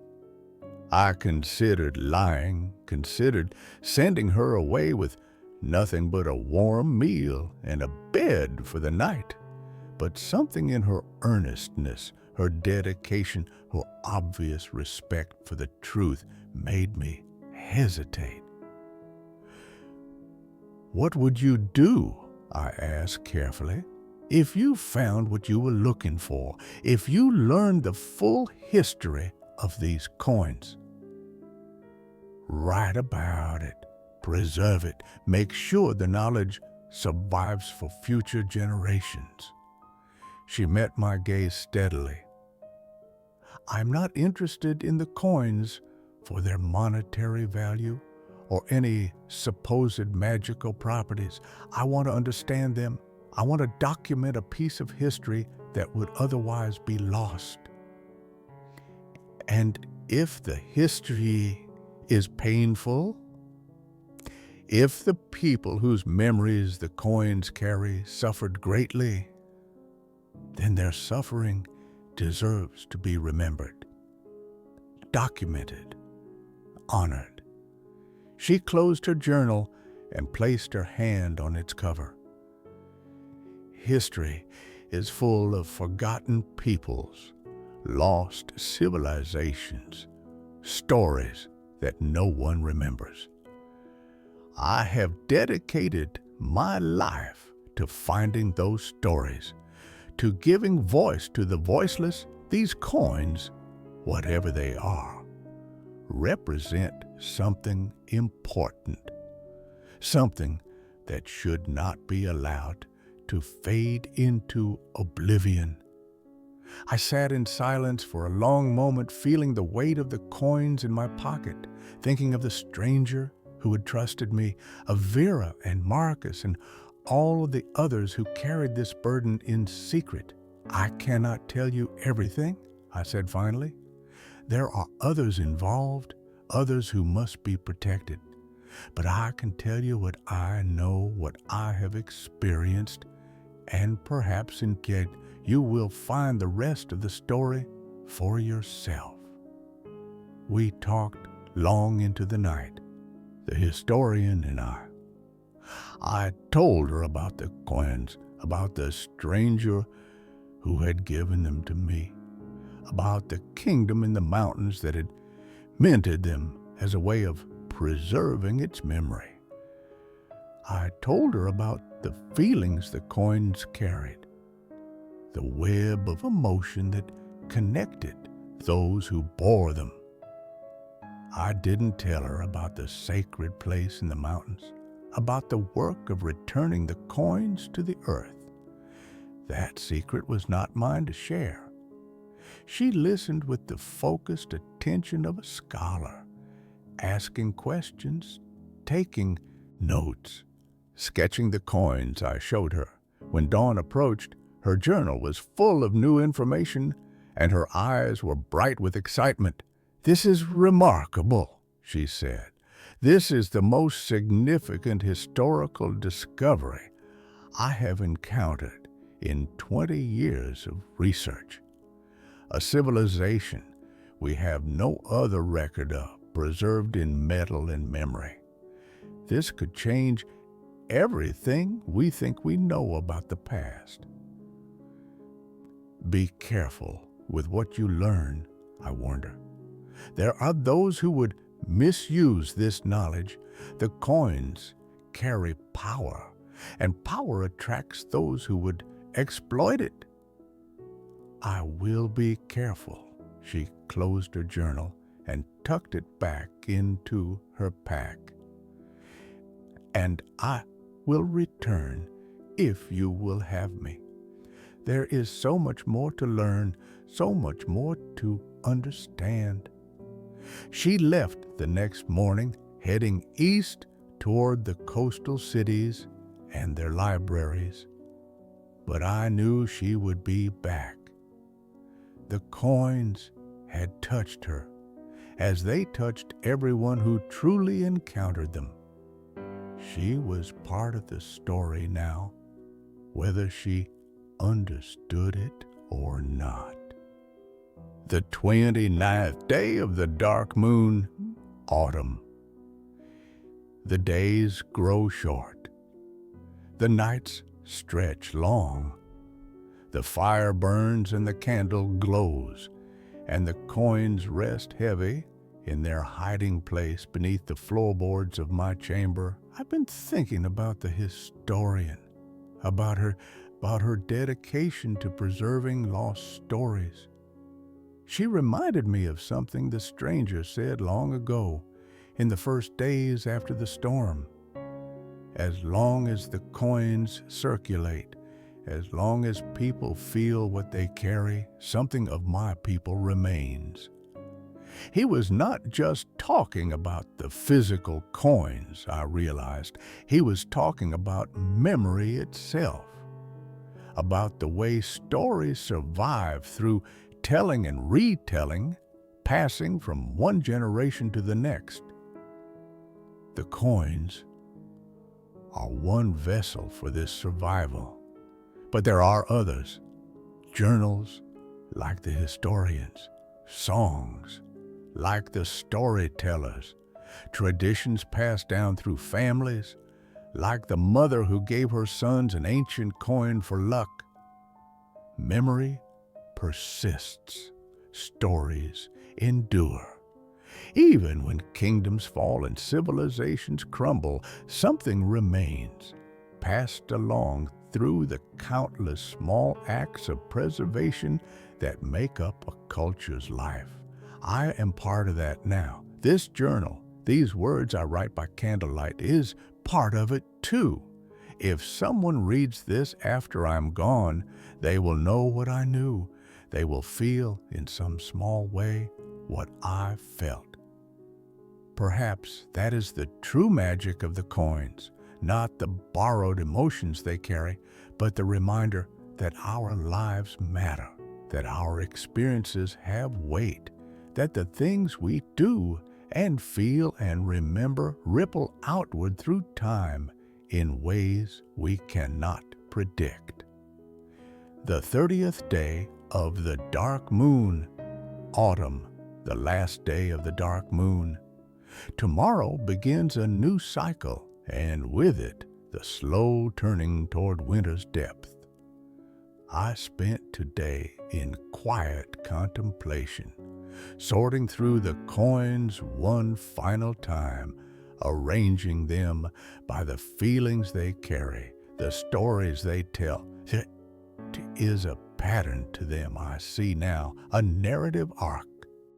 Speaker 2: I considered lying, considered sending her away with nothing but a warm meal and a bed for the night. But something in her earnestness, her dedication, her obvious respect for the truth made me hesitate. "What would you do," I asked carefully, "if you found what you were looking for, if you learned the full history of these coins?" "Write about it, preserve it, make sure the knowledge survives for future generations." She met my gaze steadily. "I'm not interested in the coins for their monetary value or any supposed magical properties. I want to understand them. I want to document a piece of history that would otherwise be lost. And if the history is painful, if the people whose memories the coins carry suffered greatly, then their suffering deserves to be remembered, documented, honored." She closed her journal and placed her hand on its cover. "History is full of forgotten peoples, lost civilizations, stories that no one remembers. I have dedicated my life to finding those stories, to giving voice to the voiceless. These coins, whatever they are, represent something important, something that should not be allowed to fade into oblivion." I sat in silence for a long moment, feeling the weight of the coins in my pocket, thinking of the stranger who had trusted me, of Vera and Marcus and all of the others who carried this burden in secret. "I cannot tell you everything," I said finally. "There are others involved, others who must be protected. But I can tell you what I know, what I have experienced, and perhaps instead you will find the rest of the story for yourself." We talked long into the night, the historian and I. I told her about the coins, about the stranger who had given them to me, about the kingdom in the mountains that had minted them as a way of preserving its memory. I told her about the feelings the coins carried, the web of emotion that connected those who bore them. I didn't tell her about the sacred place in the mountains, about the work of returning the coins to the earth. That secret was not mine to share. She listened with the focused attention of a scholar, asking questions, taking notes, sketching the coins I showed her. When dawn approached, her journal was full of new information, and her eyes were bright with excitement. "This is remarkable," she said. "This is the most significant historical discovery I have encountered in 20 years of research. A civilization we have no other record of, preserved in metal and memory. This could change everything we think we know about the past." "Be careful with what you learn," I warned her. "There are those who would misuse this knowledge. The coins carry power, and power attracts those who would exploit it." "I will be careful." She closed her journal and tucked it back into her pack. "And I will return if you will have me. There is so much more to learn, so much more to understand." She left the next morning, heading east toward the coastal cities and their libraries. But I knew she would be back. The coins had touched her, as they touched everyone who truly encountered them. She was part of the story now, whether she understood it or not. The 29th day of the dark moon, autumn. The days grow short. The nights stretch long. The fire burns and the candle glows, and the coins rest heavy in their hiding place beneath the floorboards of my chamber. I've been thinking about the historian, about her dedication to preserving lost stories. She reminded me of something the stranger said long ago, in the first days after the storm. As long as the coins circulate, as long as people feel what they carry, something of my people remains. He was not just talking about the physical coins, I realized. He was talking about memory itself, about the way stories survive through telling and retelling, passing from one generation to the next. The coins are one vessel for this survival, but there are others. Journals, like the historians, songs, like the storytellers, traditions passed down through families, like the mother who gave her sons an ancient coin for luck. Memory persists. Stories endure. Even when kingdoms fall and civilizations crumble, something remains, passed along through the countless small acts of preservation that make up a culture's life. I am part of that now. This journal, these words I write by candlelight, is part of it too. If someone reads this after I'm gone, they will know what I knew. They will feel, in some small way, what I felt. Perhaps that is the true magic of the coins, not the borrowed emotions they carry, but the reminder that our lives matter, that our experiences have weight, that the things we do and feel and remember ripple outward through time in ways we cannot predict. The 30th day of the dark moon, autumn, the last day of the dark moon. Tomorrow begins a new cycle, and with it, the slow turning toward winter's depth. I spent today in quiet contemplation, sorting through the coins one final time, arranging them by the feelings they carry, the stories they tell. There is a pattern to them I see now, a narrative arc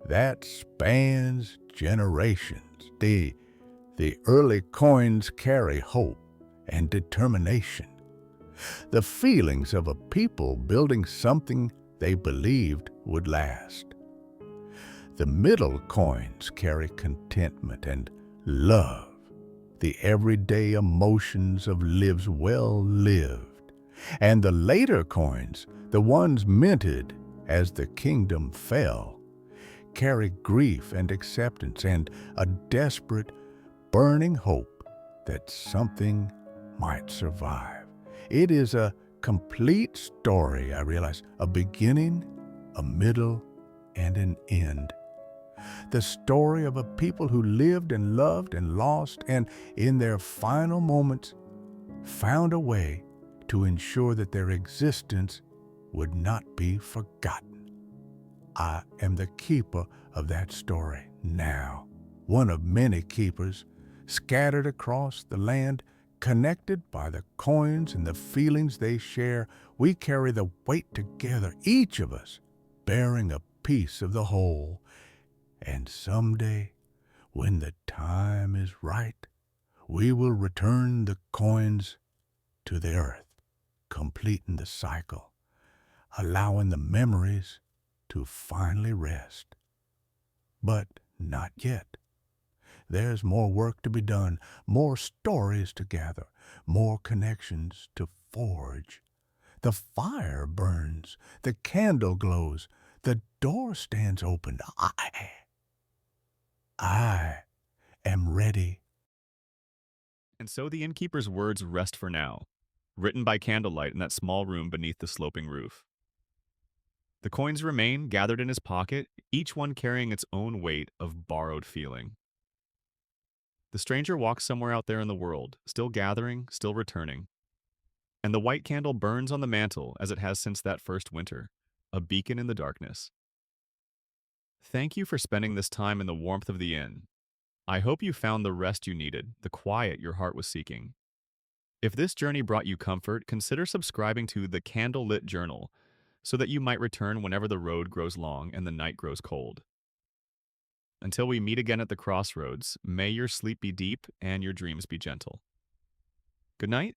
Speaker 2: that spans generations. The early coins carry hope and determination, the feelings of a people building something they believed would last. The middle coins carry contentment and love, the everyday emotions of lives well lived. And the later coins, the ones minted as the kingdom fell, carry grief and acceptance and a desperate, burning hope that something might survive. It is a complete story, I realize, a beginning, a middle, and an end. The story of a people who lived and loved and lost, and in their final moments found a way to ensure that their existence would not be forgotten. I am the keeper of that story now, one of many keepers scattered across the land, connected by the coins and the feelings they share. We carry the weight together, each of us bearing a piece of the whole. And someday, when the time is right, we will return the coins to the earth, completing the cycle, allowing the memories to finally rest. But not yet. There's more work to be done, more stories to gather, more connections to forge. The fire burns, the candle glows, the door stands open. I am ready.
Speaker 1: And so the innkeeper's words rest for now, written by candlelight in that small room beneath the sloping roof. The coins remain gathered in his pocket, each one carrying its own weight of borrowed feeling. The stranger walks somewhere out there in the world, still gathering, still returning. And the white candle burns on the mantle as it has since that first winter, a beacon in the darkness. Thank you for spending this time in the warmth of the inn. I hope you found the rest you needed, the quiet your heart was seeking. If this journey brought you comfort, consider subscribing to the Candlelit Journal so that you might return whenever the road grows long and the night grows cold. Until we meet again at the crossroads, may your sleep be deep and your dreams be gentle. Good night,